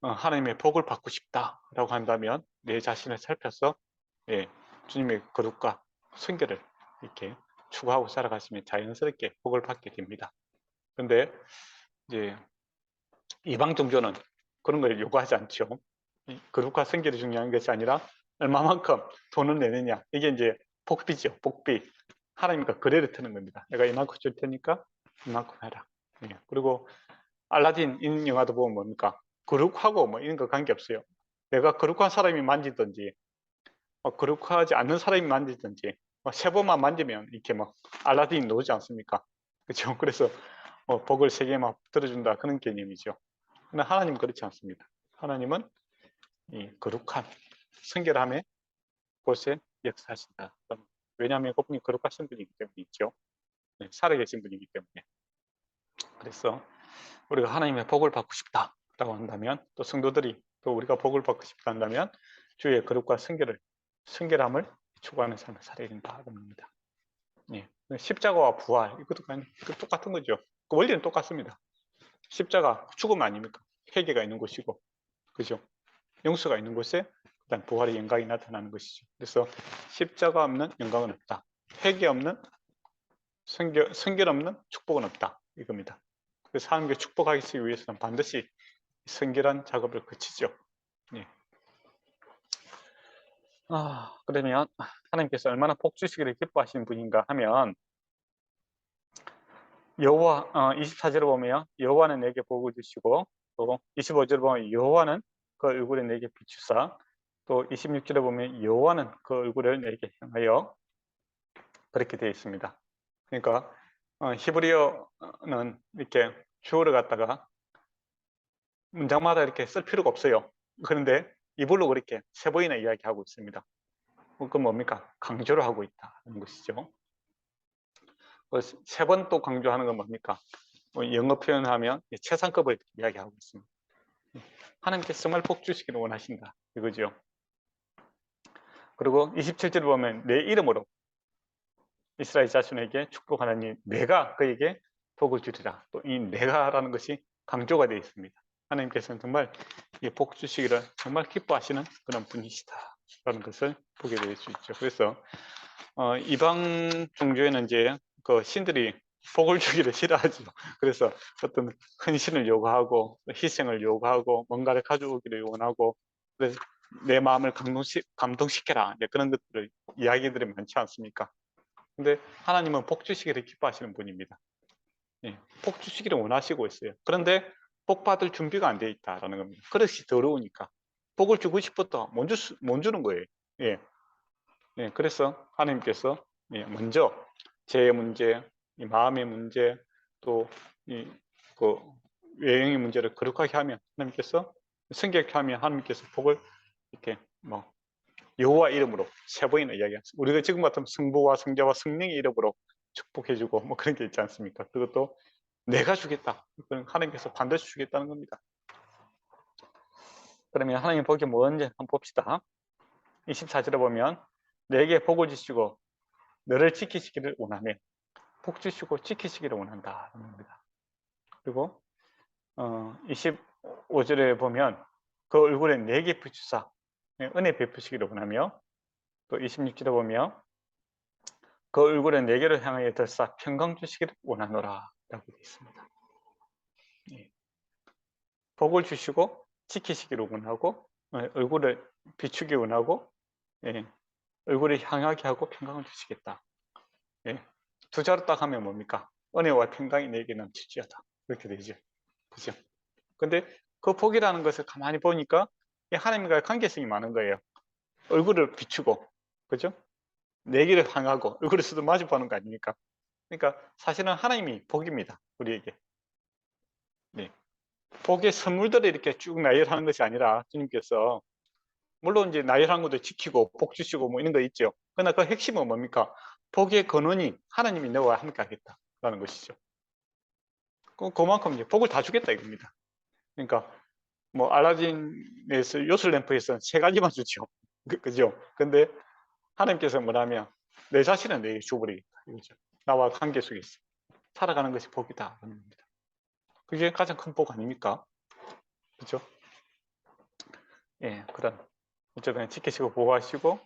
하나님의 복을 받고 싶다라고 한다면 내 자신을 살펴서 예, 주님의 거룩과 순결을 이렇게 추구하고 살아가시면 자연스럽게 복을 받게 됩니다. 그런데 이제 이방 종교는 그런 걸 요구하지 않죠. 거룩과 순결이 중요한 것이 아니라 얼마만큼 돈을 내느냐, 이게 이제 복비죠. 복비. 하나님과 거래를 트는 겁니다. 내가 이만큼 줄 테니까 이만큼 해라. 예. 그리고 알라딘 이 영화도 보면 뭡니까? 거룩하고 뭐 이런 거 관계없어요. 내가 거룩한 사람이 만지든지 거룩하지 않는 사람이 만지든지 세 번만 만지면 이렇게 뭐 알라딘이 나오지 않습니까? 그렇죠? 그래서 복을 세 개만 들어준다, 그런 개념이죠. 근데 하나님은 그렇지 않습니다. 하나님은 이 거룩한 성결함의 곳에 역사하신다. 왜냐하면 그분이 거룩하신 분이기 때문이죠. 네, 살아계신 분이기 때문에. 그래서 우리가 하나님의 복을 받고 싶다라고 한다면, 또 성도들이 또 우리가 복을 받고 싶다 한다면 주의 거룩과 성결함을 추구하는 삶을 살아야 된다는 겁니다. 예. 십자가와 부활, 이것도 똑같은 거죠. 그 원리는 똑같습니다. 십자가 죽음 아닙니까? 회개가 있는 곳이고, 그죠? 용서가 있는 곳에 그다음 부활의 영광이 나타나는 것이죠. 그래서 십자가 없는 영광은 없다. 회개 없는 성결 없는 축복은 없다, 이겁니다. 그래서 하나님께 축복하기 위해서는 반드시 성결한 작업을 거치죠. 예. 그러면 하나님께서 얼마나 복 주시기를 기뻐하시는 분인가 하면, 여호와 24절을 보면 여호와는 내게 복을 주시고, 또 25절을 보면 여호와는 그 얼굴에 내게 비추사, 또 26절에 보면 여호와는 그 얼굴을 내게 향하여, 그렇게 되어 있습니다. 그러니까 히브리어는 이렇게 주어를 갖다가 문장마다 이렇게 쓸 필요가 없어요. 그런데 이불로 그렇게 세 번이나 이야기하고 있습니다. 그건 뭡니까? 강조를 하고 있다는 것이죠. 세 번 또 강조하는 건 뭡니까? 영어 표현하면 최상급을 이야기하고 있습니다. 하나님께서 정말 복 주시기를 원하신다, 이거죠. 그리고 27절 보면 내 이름으로 이스라엘 자손에게 축복하나니 내가 그에게 복을 주리라. 또 이 내가라는 것이 강조가 되어 있습니다. 하나님께서는 정말 이 복 주시기를 정말 기뻐하시는 그런 분이시다라는 것을 보게 될 수 있죠. 그래서 이방 종교에는 이제 그 신들이 복을 주기를 싫어하죠. 그래서 어떤 헌신을 요구하고 희생을 요구하고 뭔가를 가져오기를 원하고, 그래서 내 마음을 감동시켜라, 그런 것들을 이야기들이 많지 않습니까? 근데 하나님은 복 주시기를 기뻐하시는 분입니다. 예, 복 주시기를 원하시고 있어요. 그런데 복 받을 준비가 안 돼 있다라는 겁니다. 그릇이 더러우니까 복을 주고 싶어도 못 주는 거예요. 예. 예, 그래서 하나님께서 먼저 제 문제, 이 마음의 문제, 또 그 외형의 문제를 거룩하게 하면 하나님께서, 성결하게 하면 하나님께서 복을 이렇게 뭐 여호와 이름으로 세 번이나 이야기하죠. 우리가 지금 같으면 성부와 성자와 성령의 이름으로 축복해주고 뭐 그런 게 있지 않습니까? 그것도 내가 주겠다. 하나님께서 반드시 주겠다는 겁니다. 그러면 하나님 복이 뭔지 한번 봅시다. 24절에 보면 내게 복을 주시고 너를 지키시기를 원하며, 복 주시고 지키시기를 원한다는 겁니다. 그리고 25절에 보면 그 얼굴에 내게 비추사 은혜 베푸시기를 원하며, 또 26절에 보면 그 얼굴에 내게를 향하여 들사 평강 주시기를 원하노라 라고 되어 있습니다. 예. 복을 주시고 지키시기를 원하고, 얼굴을 비추기 원하고, 얼굴을 향하게 하고 평강을 주시겠다. 두 자로 딱 하면 뭡니까? 은혜와 평강이 내게 넘칠지어다, 그렇게 되죠. 그죠? 근데 그 복이라는 것을 가만히 보니까 하나님과의 관계성이 많은 거예요. 얼굴을 비추고, 그죠? 내기를 향하고 얼굴에서도 마주 보는 거 아닙니까? 그러니까 사실은 하나님이 복입니다, 우리에게. 네. 복의 선물들을 이렇게 쭉 나열하는 것이 아니라, 주님께서 물론 이제 나열한 것도 지키고 복 주시고 뭐 이런 거 있죠. 그러나 그 핵심은 뭡니까? 복의 근원이 하나님이 너와 함께 하겠다라는 것이죠. 그만큼 이제 복을 다 주겠다 이겁니다. 그러니까 뭐 알라딘에서 요술램프에서 세 가지만 주죠. 그죠? 근데 하나님께서 뭐라면 내 자신은 내게 줘버리겠다 이거죠. 나와 관계 속에서 살아가는 것이 복이다 하는 겁니다. 그게 가장 큰 복 아닙니까? 그렇죠? 예, 그런 어쨌든 지키시고 보호하시고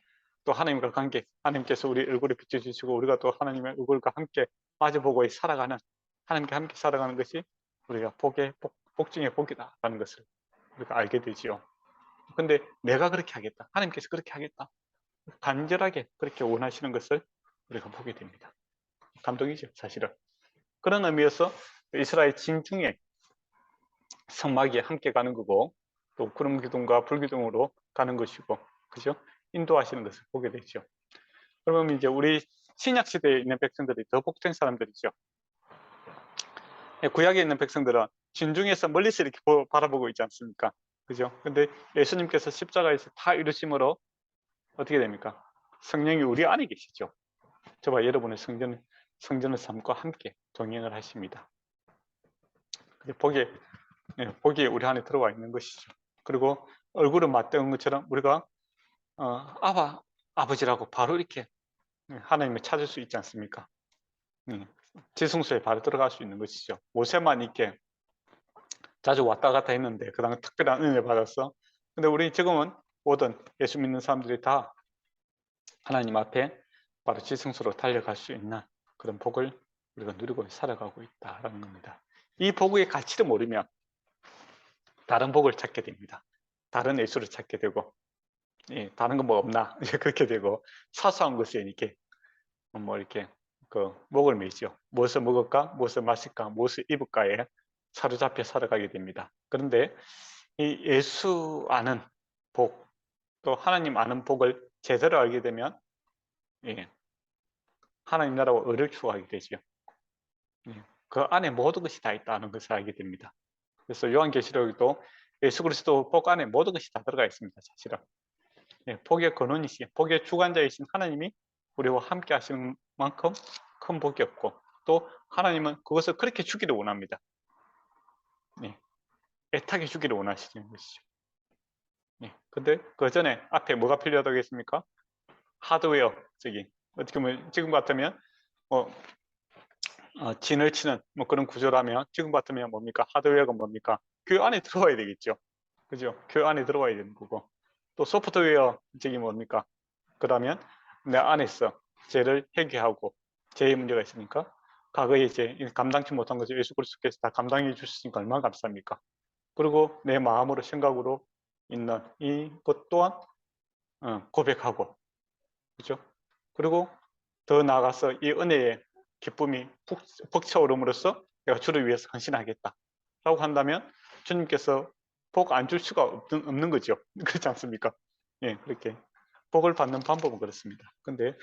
또 하나님과 관계, 하나님께서 우리 얼굴을 비춰주시고 우리가 또 하나님의 얼굴과 함께 마주보고 살아가는, 하나님과 함께 살아가는 것이 우리가 복 중의 복이다라는 것을 우리가 알게 되지요. 근데 내가 그렇게 하겠다, 하나님께서 그렇게 하겠다, 간절하게 그렇게 원하시는 것을 우리가 보게 됩니다. 감동이죠, 사실은. 그런 의미에서 이스라엘 진중에 성막이 함께 가는 거고 또 구름 기둥과 불 기둥으로 가는 것이고, 그죠? 인도하시는 것을 보게 되죠. 그러면 이제 우리 신약 시대에 있는 백성들이 더 복된 사람들이죠. 구약에 있는 백성들은 진중에서 멀리서 이렇게 바라보고 있지 않습니까? 그죠? 근데 예수님께서 십자가에서 다 이루심으로 어떻게 됩니까? 성령이 우리 안에 계시죠. 저와 여러분의 성전을 삶과 함께 동행을 하십니다. 복이 우리 안에 들어와 있는 것이죠. 그리고 얼굴은 맞대은 것처럼 우리가 아버지라고 바로 이렇게 하나님을 찾을 수 있지 않습니까? 지성소에 바로 들어갈 수 있는 것이죠. 모세만 이렇게 자주 왔다 갔다 했는데 그 다음에 특별한 은혜를 받았어. 근데 우리 지금은 모든 예수 믿는 사람들이 다 하나님 앞에 바로 지성소로 달려갈 수 있는 그런 복을 우리가 누리고 살아가고 있다라는 겁니다. 이 복의 가치를 모르면 다른 복을 찾게 됩니다. 다른 예수를 찾게 되고, 다른 건 뭐 없나 그렇게 되고, 사소한 것에 이렇게 목을 매죠. 무엇을 먹을까, 무엇을 마실까, 무엇을 입을까에 사로잡혀 살아가게 됩니다. 그런데 이 예수 아는 복, 또 하나님 아는 복을 제대로 알게 되면 하나님 나라와 의를 추구하게 되죠. 그 안에 모든 것이 다 있다는 것을 알게 됩니다. 그래서 요한계시록에도 예수 그리스도 복 안에 모든 것이 다 들어가 있습니다. 사실은 복의 근원이신, 복의 주관자이신 하나님이 우리와 함께 하시는 만큼 큰 복이 없고, 또 하나님은 그것을 그렇게 주기를 원합니다. 애타게 주기를 원하시는 것이죠. 근데 그 전에 앞에 뭐가 필요하다겠습니까? 하드웨어적인, 어떻게 보면 지금 같으면 진을 치는 그런 구조라면 지금 같으면 뭡니까? 하드웨어가 뭡니까? 그 안에 들어와야 되겠죠. 그죠? 그 안에 들어와야 되는 거고, 또 소프트웨어적인 뭡니까? 그러면 내 안에서 죄를 회개하고, 죄의 문제가 있으니까 과거에 이제 감당치 못한 것을 예수 그리스도께서 다 감당해 주셨으니까 얼마나 감사합니까? 그리고 내 마음으로 생각으로 있는 이것 또한 고백하고, 그죠? 그리고 더 나아가서 이 은혜의 기쁨이 벅차오름으로써 내가 주를 위해서 헌신하겠다 라고 한다면 주님께서 복 안 줄 수가 없는 거죠. 그렇지 않습니까? 그렇게 복을 받는 방법은 그렇습니다. 근데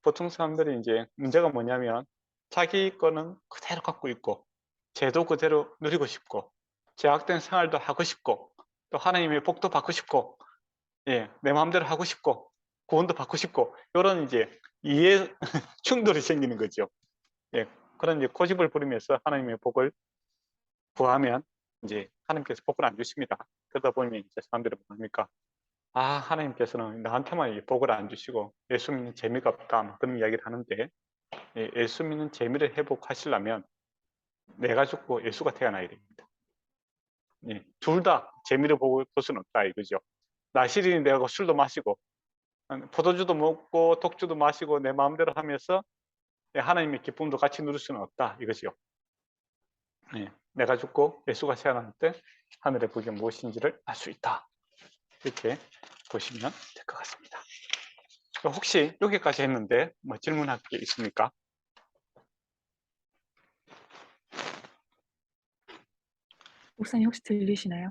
보통 사람들이 이제 문제가 뭐냐면 자기 거는 그대로 갖고 있고, 죄도 그대로 누리고 싶고, 제약된 생활도 하고 싶고, 또 하나님의 복도 받고 싶고, 내 마음대로 하고 싶고, 구원도 받고 싶고, 이런 이제 이해 충돌이 생기는 거죠. 그런 이제 고집을 부리면서 하나님의 복을 구하면 이제 하나님께서 복을 안 주십니다. 그러다 보면 이제 사람들이 뭡니까? 하나님께서는 나한테만 복을 안 주시고 예수 믿는 재미가 없다, 그런 이야기를 하는데, 예수 믿는 재미를 회복하시려면 내가 죽고 예수가 태어나야 됩니다. 둘 다 재미를 볼 수는 없다 이거죠. 나시린이 되고 술도 마시고 포도주도 먹고 독주도 마시고 내 마음대로 하면서 하나님의 기쁨도 같이 누릴 수는 없다 이거죠. 내가 죽고 예수가 태어날 때 하늘의 복이 무엇인지를 알 수 있다, 이렇게 보시면 될 것 같습니다. 혹시 여기까지 했는데 뭐 질문할 게 있습니까? 목사님 혹시 들리시나요?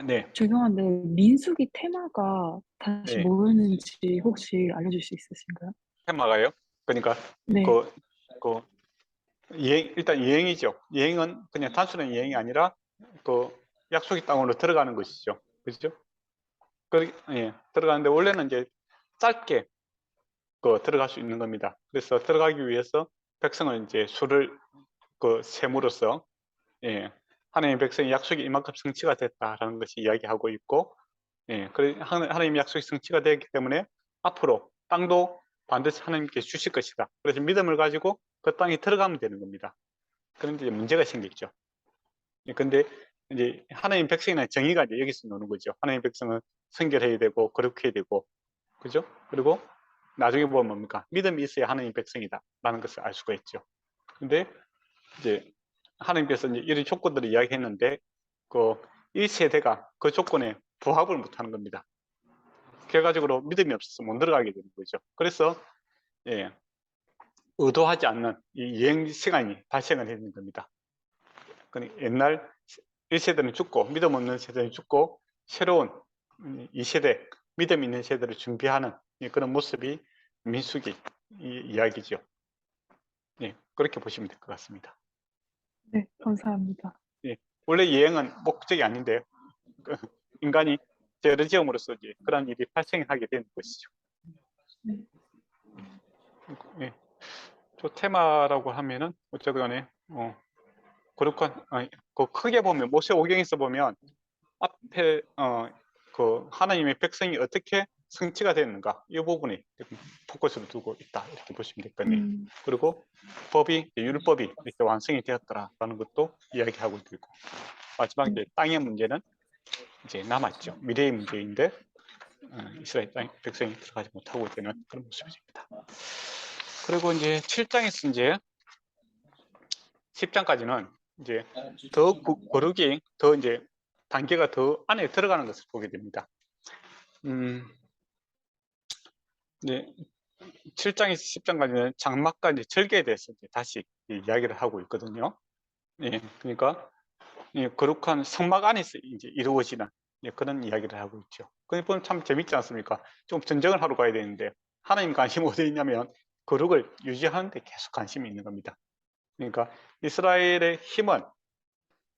네. 죄송한데 민수기 테마가 다시 네. 뭐였는지 혹시 알려줄 수 있으신가요? 테마가요? 그러니까 네. 일단 여행이죠. 여행은 그냥 단순한 여행이 아니라 약속의 땅으로 들어가는 것이죠. 그렇죠? 들어가는데 원래는 이제 짧게 들어갈 수 있는 겁니다. 그래서 들어가기 위해서 백성은 이제 수를 셈으로써 하나님의 백성의 약속이 이만큼 성취가 됐다라는 것이 이야기하고 있고, 하나님의 약속이 성취가 되기 때문에 앞으로 땅도 반드시 하나님께 주실 것이다. 그래서 믿음을 가지고 그 땅에 들어가면 되는 겁니다. 그런데 문제가 생겼죠. 근데 이제 하나님 백성이나 정의가 이제 여기서 노는 거죠. 하나님 백성은 성결해야 되고 거룩해야 되고, 그죠? 그리고 나중에 보면 뭡니까? 믿음이 있어야 하나님 백성이다라는 것을 알 수가 있죠. 근데 이제 하나님께서 이제 이런 조건들을 이야기했는데 그 1세대가 그 조건에 부합을 못하는 겁니다. 결과적으로 믿음이 없어서 못 들어가게 되는 거죠. 그래서 의도하지 않는 이 여행 시간이 발생을 했는 겁니다. 옛날 1세대는 죽고 믿음 없는 세대는 죽고 새로운 2세대 믿음 있는 세대를 준비하는 그런 모습이 민수기 이야기죠. 그렇게 보시면 될 것 같습니다. 네, 감사합니다. 원래 여행은 목적이 아닌데 인간이 죄를 지음으로써 이제 그런 일이 발생하게 되는 것이죠. 저 테마라고 하면은 어쨌든 그렇고 그 크게 보면 모세오경에서 보면 앞에 그 하나님의 백성이 어떻게 성취가 되는가 이 부분이 포커스를 두고 있다 이렇게 보시면 되겠네요. 그리고 법이 율법이 이렇게 완성이 되었더라라는 것도 이야기하고 있고 마지막 이제 땅의 문제는 이제 남았죠. 미래의 문제인데 이스라엘 땅 백성이 들어가지 못하고 되는 그런 모습입니다. 그리고 이제 7장에서 이제 10장까지는 이제 더 거룩이 더 이제 단계가 더 안에 들어가는 것을 보게 됩니다. 이제 7장에서 10장까지는 장막과 이제 절개에 대해서 이제 다시 이야기를 하고 있거든요. 그러니까 거룩한 성막 안에서 이제 이루어지는 그런 이야기를 하고 있죠. 그러니까 보면 참 재밌지 않습니까? 좀 전쟁을 하러 가야 되는데 하나님 관심이 어디 있냐면 거룩을 유지하는 데 계속 관심이 있는 겁니다. 그러니까 이스라엘의 힘은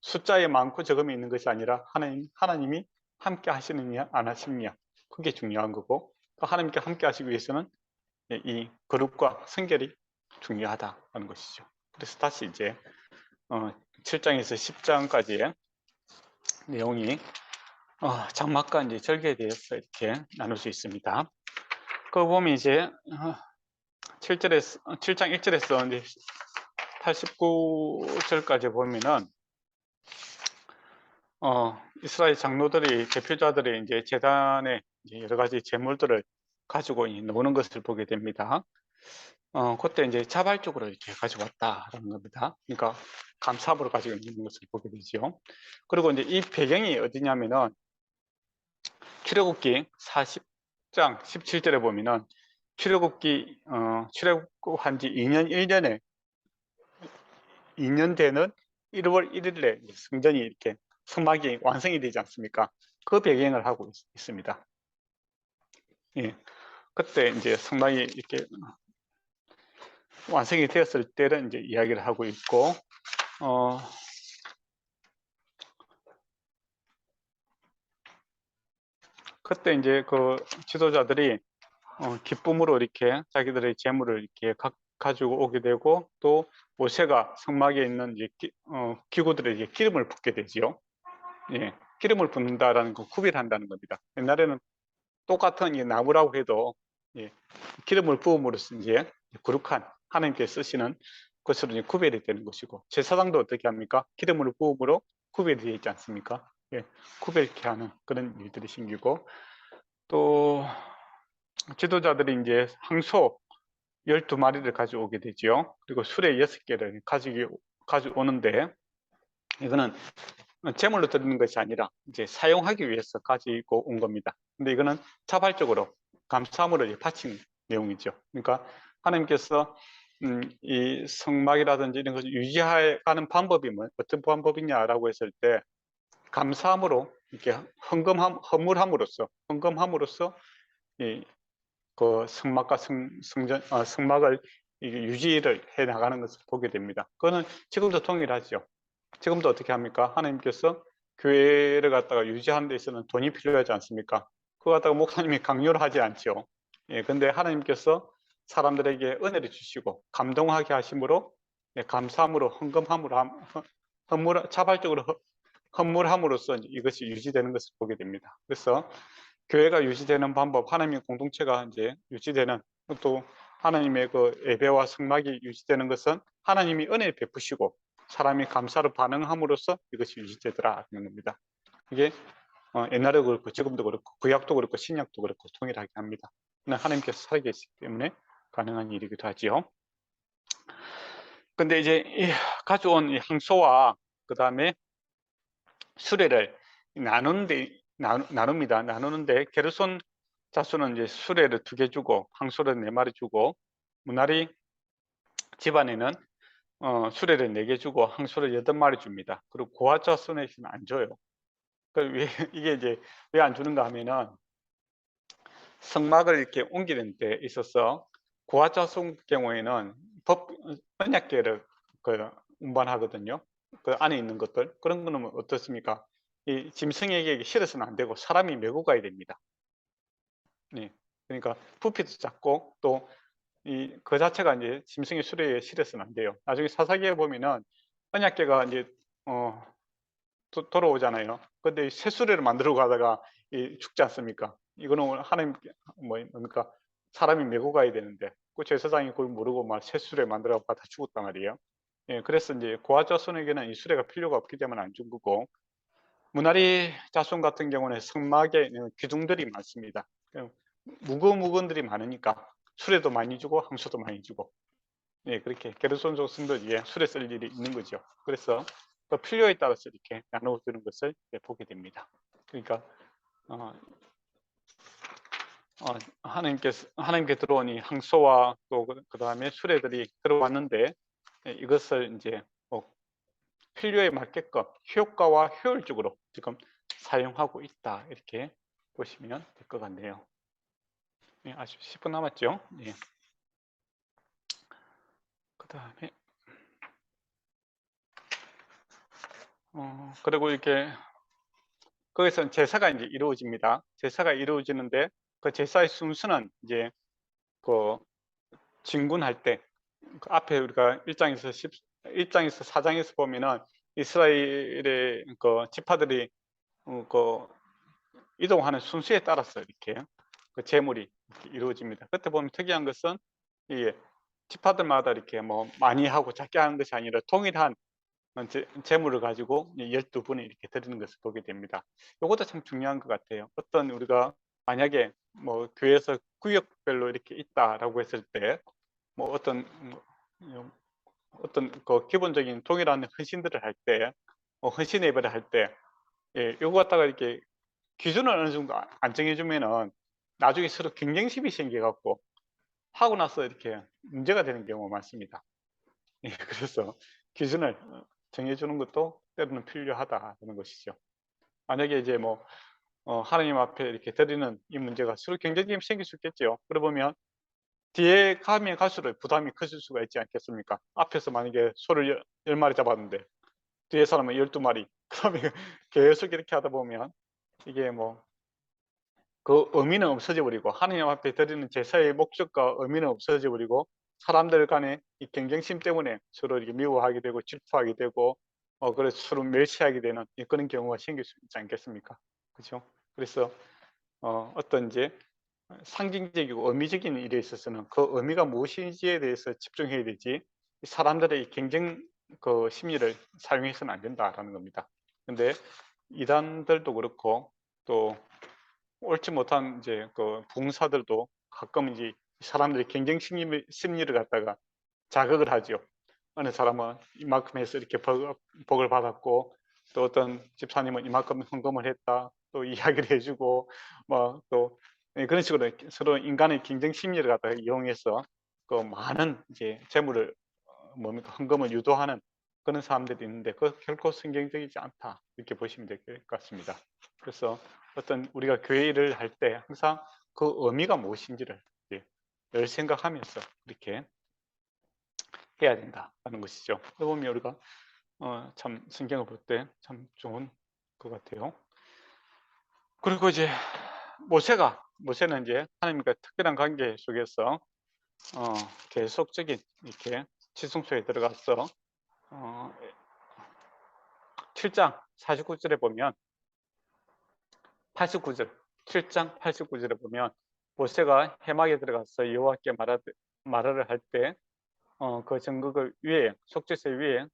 숫자에 많고 적음이 있는 것이 아니라 하나님이 함께 하시느냐 안 하시느냐 그게 중요한 거고 또 하나님께 함께 하시기 위해서는 이 거룩과 성결이 중요하다는 것이죠. 그래서 다시 이제 7장에서 10장까지의 내용이 장막과 이제 절개에 대해서 이렇게 나눌 수 있습니다. 그 보면 이제 7장 1절에서 이제 89절까지 보면은 이스라엘 장로들이 대표자들이 이제 제단에 이제 여러 가지 제물들을 가지고 노는 것을 보게 됩니다. 그때 이제 자발적으로 이렇게 가져왔다라는 겁니다. 그러니까 감사함으로 가지고 있는 것을 보게 되죠. 그리고 이제 이 배경이 어디냐면은 출애굽기 40장 17절에 보면은 출애굽기 출애굽한 지 2년 1년에 2년 되는 1월 1일에 성전이 이렇게 성막이 완성이 되지 않습니까? 그 배경을 하고 있습니다. 그때 이제 성막이 이렇게 완성이 되었을 때는 이제 이야기를 하고 있고, 그때 이제 그 지도자들이 기쁨으로 이렇게 자기들의 재물을 이렇게 가지고 오게 되고 또 모세가 성막에 있는 이제 기구들에게 기름을 붓게 되지요. 기름을 붓는다라는 거 구별한다는 겁니다. 옛날에는 똑같은 나무라고 해도 기름을 부음으로써 이제 거룩한 하나님께 쓰시는 것으로 이제 구별이 되는 것이고 제사장도 어떻게 합니까? 기름을 부음으로 구별이 되어 있지 않습니까? 구별케 하는 그런 일들이 생기고 또 지도자들이 이제 항소 12마리를 가져오게 되죠. 그리고 수레 6개를 가져오는데 이거는 제물로 드리는 것이 아니라 이제 사용하기 위해서 가지고 온 겁니다. 근데 이거는 자발적으로 감사함으로 바친 내용이죠. 그러니까 하나님께서 이 성막이라든지 이런 것을 유지하는 방법이 어떤 방법이냐라고 했을 때 감사함으로 이렇게 헌물함으로써 그 성막과 성막을 유지를 해 나가는 것을 보게 됩니다. 그거는 지금도 동일하죠. 지금도 어떻게 합니까? 하나님께서 교회를 갖다가 유지하는 데 있어서는 돈이 필요하지 않습니까? 그거 갖다가 목사님이 강요를 하지 않죠. 근데 하나님께서 사람들에게 은혜를 주시고 감동하게 하심으로 감사함으로 자발적으로 헌물함으로써 이것이 유지되는 것을 보게 됩니다. 그래서 교회가 유지되는 방법, 하나님의 공동체가 이제 유지되는 또 하나님의 그 예배와 성막이 유지되는 것은 하나님이 은혜 베푸시고 사람이 감사로 반응함으로써 이것이 유지되더라는 겁니다. 이게 옛날에도 그렇고 지금도 그렇고 구약도 그렇고 신약도 그렇고 동일하게 합니다. 하나님께서 살아계시기 때문에 가능한 일이기도 하지요. 근데 이제 이 가져온 이 항소와 그 다음에 수레를 나눕니다. 나누는데 게르손 자손은 이제 수레를 2개 주고 항소를 4마리 주고 무나리 집안에는 수레를 4개 주고 항소를 8마리 줍니다. 그리고 고아 자손에게는 안 줘요. 왜, 이게 이제 왜 안 주는가 하면은 성막을 이렇게 옮기는 데 있어서 고아 자손 경우에는 언약궤를 운반하거든요. 그 안에 있는 것들 그런 거는 어떻습니까? 이 짐승에게 실어서는 안 되고 사람이 메고 가야 됩니다. 네. 그러니까 부피도 작고 또 그 자체가 이제 짐승의 수레에 실어서는 안 돼요. 나중에 사사기에 보면은 언약궤가 이제 돌아오잖아요. 근데 새 수레를 만들어 가다가 죽지 않습니까? 이거는 하나님 뭡니까? 사람이 메고 가야 되는데 그 제사장이 그걸 모르고 막 새 수레 만들어 가다 죽었단 말이에요. 예, 그래서 이제 고아 자손에게는 이 수레가 필요가 없기 때문에 안 준 거고 무나리 자손 같은 경우는 성막에 기둥들이 많습니다. 무거운들이 많으니까 수레도 많이 주고 항소도 많이 주고 예, 그렇게 게르손 족속도 수레 쓸 일이 있는 거죠. 그래서 그 필요에 따라서 이렇게 나눠주는 것을 보게 됩니다. 그러니까 하나님께 들어온 이 항소와 또 그 다음에 수레들이 들어왔는데 이것을 이제 필요에 맞게끔 효과와 효율적으로 지금 사용하고 있다 이렇게 보시면 될 것 같네요. 네, 아직 10분 남았죠? 네. 그 다음에 그리고 이렇게 거기서 제사가 이제 이루어집니다. 제사가 이루어지는데 그 제사의 순서는 이제 그 진군할 때 그 앞에 우리가 1장에서 4장에서 보면은 이스라엘의 그 지파들이 그 이동하는 순서에 따라서 이렇게 그 제물이 이렇게 이루어집니다. 그때 보면 특이한 것은 이 지파들마다 이렇게 뭐 많이 하고 작게 하는 것이 아니라 동일한 재물을 가지고 12분에 이렇게 드리는 것을 보게 됩니다. 이것도 참 중요한 것 같아요. 어떤 우리가 만약에 뭐 교회에서 구역별로 이렇게 있다라고 했을 때 뭐 어떤 그 기본적인 동일한 헌신들을 할 때, 헌신 예배를 할 때, 이거 갖다가 이렇게 기준을 어느 정도 안 정해주면은 나중에 서로 경쟁심이 생겨갖고 하고 나서 이렇게 문제가 되는 경우가 많습니다. 그래서 기준을 정해주는 것도 때로는 필요하다는 것이죠. 만약에 이제 뭐 하나님 앞에 이렇게 드리는 이 문제가 서로 경쟁심이 생길 수 있겠죠. 그러보면 뒤에 가면 갈수록 부담이 커질 수가 있지 않겠습니까? 앞에서 만약에 소를 10마리 잡았는데 뒤에 사람은 12마리 그러면 계속 이렇게 하다 보면 이게 뭐 그 의미는 없어져 버리고 하나님 앞에 드리는 제사의 목적과 의미는 없어져 버리고 사람들 간의 이 경쟁심 때문에 서로 이렇게 미워하게 되고 질투하게 되고 그래서 서로 멸시하게 되는 그런 경우가 생길 수 있지 않겠습니까? 그렇죠? 그래서 어떤 이제 상징적이고 의미적인 일에 있어서는 그 의미가 무엇인지에 대해서 집중해야 되지 사람들의 경쟁 그 심리를 사용해서는 안 된다라는 겁니다. 근데 이단들도 그렇고 또 옳지 못한 이제 그 봉사들도 가끔 이제 사람들이 경쟁 심리를 갖다가 자극을 하죠. 어느 사람은 이만큼 해서 이렇게 복을 받았고 또 어떤 집사님은 이만큼 헌금을 했다 또 이야기를 해주고 뭐 또 그런 식으로 서로 인간의 경쟁 심리를 갖다가 이용해서 그 많은 이제 재물을 뭡니까 헌금을 유도하는 그런 사람들이 있는데 그 결코 성경적이지 않다 이렇게 보시면 될 것 같습니다. 그래서 어떤 우리가 교회 일을 할 때 항상 그 의미가 무엇인지를 늘 생각하면서 이렇게 해야 된다는 것이죠. 그러다 보면 우리가 참 성경을 볼 때 참 좋은 것 같아요. 그리고 이제 모세는 이제 하나님과 특별한 관계 속에서 계속적인 이렇게 지성소에 들어가서 7장 49절에 보면 89절 7장 89절에 보면 모세가 해막에 들어가서 여호와께 말을 할 때 그 정극을 위에 속죄세 위에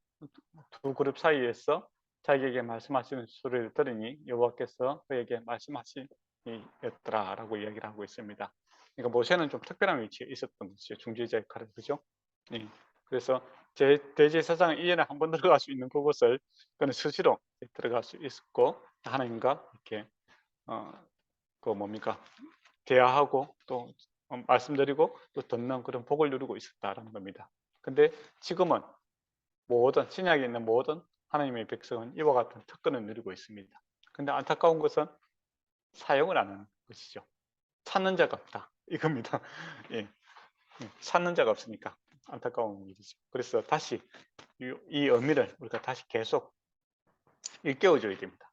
두 그룹 사이에서 자기에게 말씀하시는 소리를 들으니 여호와께서 그에게 말씀하시니였더라라고 이야기를 하고 있습니다. 그러니까 모세는 좀 특별한 위치에 있었던 것이죠. 중재자 역할을, 그죠? 네. 그래서 대제사장은 1년에 한 번 들어갈 수 있는 그곳을 그는 수시로 들어갈 수 있었고 하나님과 이렇게 그 뭡니까 대화하고 또 말씀드리고 또 듣는 그런 복을 누리고 있었다라는 겁니다. 근데 지금은 모든 신약에 있는 모든 하나님의 백성은 이와 같은 특권을 누리고 있습니다. 근데 안타까운 것은 사용을 안 하는 것이죠. 찾는 자가 없다 이겁니다. 예. 찾는 자가 없으니까 안타까운 일이죠. 그래서 다시 이 의미를 우리가 다시 계속 일깨워줘야 됩니다.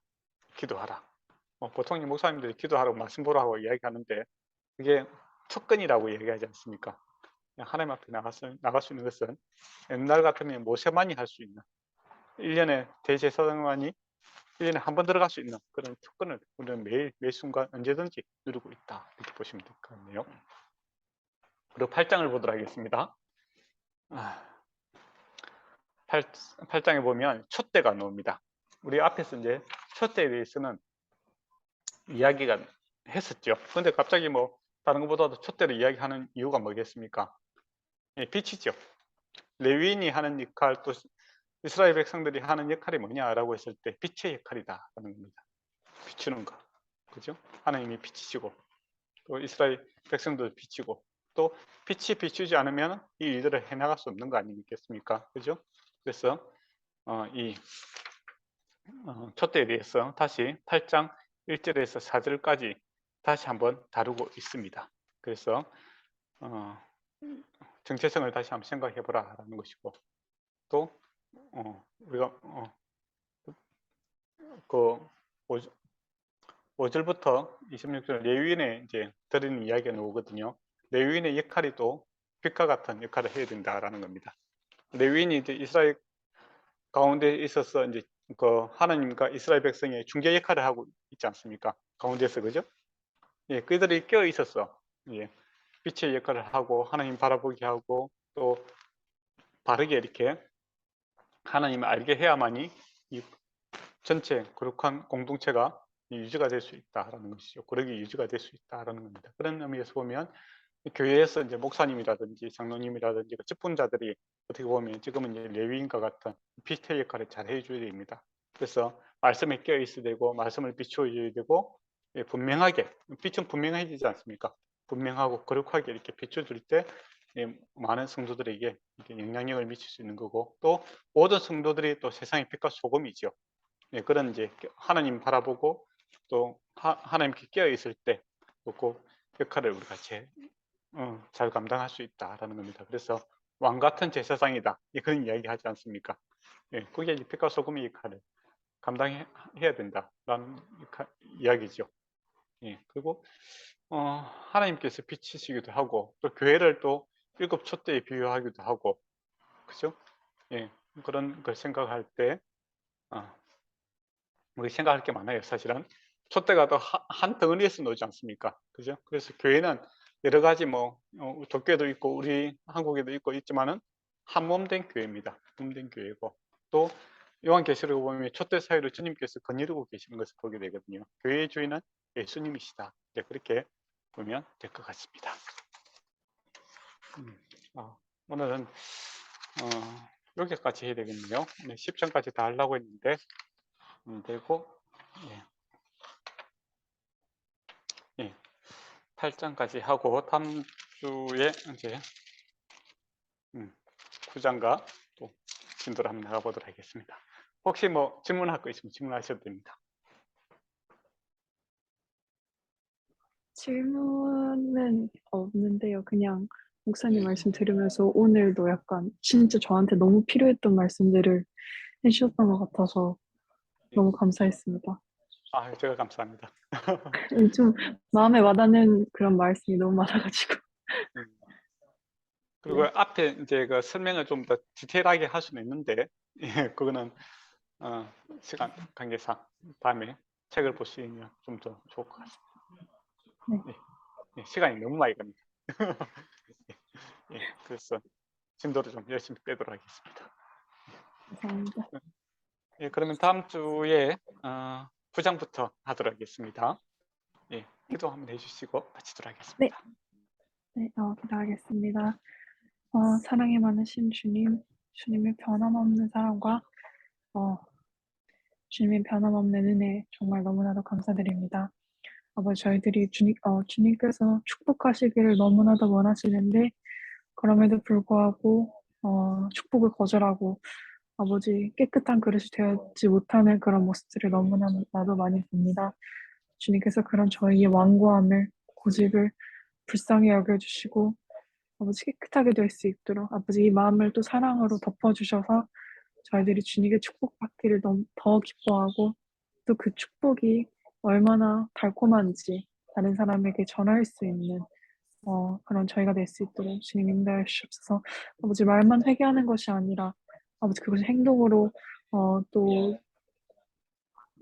기도하라. 보통 목사님들이 기도하라고 말씀 보라고 이야기하는데 그게 특권이라고 얘기하지 않습니까? 하나님 앞에 나갈 수 있는 것은 옛날 같으면 모세만이 할 수 있는 1년에 대제사장만이 1년에 한 번 들어갈 수 있는 그런 특권을 우리는 매 순간 언제든지 누리고 있다 이렇게 보시면 될 것 같네요. 그리고 8장을 보도록 하겠습니다. 8장에 보면 촛대가 나옵니다. 우리 앞에서 이제 촛대에 대해서는 이야기가 했었죠. 근데 갑자기 뭐 다른 것보다도 촛대를 이야기하는 이유가 뭐겠습니까? 빛이죠. 레위인이 하는 역할, 또 이스라엘 백성들이 하는 역할이 뭐냐라고 했을 때 빛의 역할이다라는 겁니다. 비추는 거, 그죠? 하나님이 빛이시고 또 이스라엘 백성도 빛이고 또 빛이 비추지 않으면 이 일들을 해나갈 수 없는 거 아니겠습니까? 그죠? 그래서 이 촛대에 대해서 다시 8장 1절에서 4절까지 다시 한번 다루고 있습니다. 그래서 정체성을 다시 한번 생각해 보라라는 것이고 또 우리가 그 5절부터 26절 레위인의 이제 드리는 이야기가 나오거든요. 레위인의 역할이 또 빛과 같은 역할을 해야 된다라는 겁니다. 레위인이 이제 이스라엘 가운데 있어서 이제 그 하나님과 이스라엘 백성의 중재 역할을 하고 있지 않습니까? 가운데서, 그죠? 예, 그들이 껴 있었어. 예, 빛의 역할을 하고 하나님 바라보게 하고 또 바르게 이렇게 하나님을 알게 해야만이 이 전체 거룩한 공동체가 유지가 될 수 있다라는 것이죠. 거룩이 유지가 될 수 있다라는 겁니다. 그런 의미에서 보면 교회에서 이제 목사님이라든지 장로님이라든지 그 직분자들이 어떻게 보면 지금은 이제 레위인과 같은 빛의 역할을 잘 해줘야 됩니다. 그래서 말씀에 끼어 있어야 되고 말씀을 비추어줘야 되고 분명하게 빛은 분명해지지 않습니까? 분명하고 거룩하게 이렇게 비춰줄 때 많은 성도들에게 영향력을 미칠 수 있는 거고 또 모든 성도들이 또 세상의 빛과 소금이죠. 그런 이제 하나님 바라보고 또 하나님께 끼어 있을 때 그 역할을 우리가 잘 감당할 수 있다라는 겁니다. 그래서 왕 같은 제사장이다 그런 이야기 하지 않습니까? 그게 빛과 소금의 역할을 감당해야 된다라는 이야기죠. 그리고 하나님께서 빛이시기도 하고 또 교회를 또 일곱 촛대에 비유하기도 하고, 그죠? 그런 걸 생각할 때 우리 생각할 게 많아요. 사실은 촛대가 또 한 덩어리에서 나오지 않습니까? 그죠? 그래서 교회는 여러 가지 뭐 도교도 있고 우리 한국에도 있고 있지만은 한 몸 된 교회입니다. 몸 된 교회고 또 요한계시록을 보면 촛대 사이로 주님께서 거느리고 계시는 것을 보게 되거든요. 교회의 주인은 예수님이시다. 그렇게 보면 될 것 같습니다. 오늘은 여기까지 해야 되겠네요. 10장까지 다 하려고 했는데 되고 8장까지 하고 다음 주에 이제 9장과 또 진도를 한번 나가보도록 하겠습니다. 혹시 뭐 질문할 거 있으면 질문하셔도 됩니다. 질문은 없는데요. 그냥 목사님 말씀 들으면서 오늘도 약간 진짜 저한테 너무 필요했던 말씀들을 해주셨던 것 같아서 너무 감사했습니다. 제가 감사합니다. 좀 마음에 와닿는 그런 말씀이 너무 많아가지고. 그리고 앞에 이제 그 설명을 좀 더 디테일하게 할 수는 있는데 그거는 시간 관계상 다음에 책을 보시면 좀 더 좋을 것 같습니다. 네. 예, 시간이 너무 많이 갑니다. 예, 그래서 진도를 좀 열심히 빼도록 하겠습니다. 감사합니다. 예, 그러면 다음 주에 부장부터 하도록 하겠습니다. 예, 기도 한번 해주시고 마치도록 네, 하겠습니다. 네, 기도하겠습니다. 사랑이 많으신 주님, 주님의 변함없는 사랑과 주님의 변함없는 은혜 정말 너무나도 감사드립니다. 아버지 저희들이 주님께서 축복하시기를 너무나도 원하시는데 그럼에도 불구하고 축복을 거절하고 아버지 깨끗한 그릇이 되었지 못하는 그런 모습들을 너무나도 많이 봅니다. 주님께서 그런 저희의 완고함을 고집을 불쌍히 여겨주시고 아버지 깨끗하게 될 수 있도록 아버지 이 마음을 또 사랑으로 덮어주셔서 저희들이 주님의 축복받기를 너무 더 기뻐하고 또 그 축복이 얼마나 달콤한지 다른 사람에게 전할 수 있는 그런 저희가 될 수 있도록 주님 인도해 주시옵소서. 아버지 말만 회개하는 것이 아니라 아버지 그것이 행동으로 또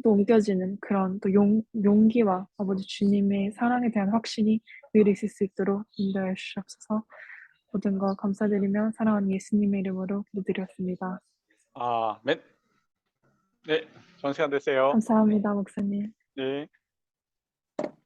옮겨지는 그런 또 용기와 아버지 주님의 사랑에 대한 확신이 늘 있을 수 있도록 인도해 주시옵소서. 모든 것 감사드리며 사랑하는 예수님의 이름으로 기도드렸습니다. 아멘. 네, 좋은 시간 되세요. 감사합니다, 목사님. 네.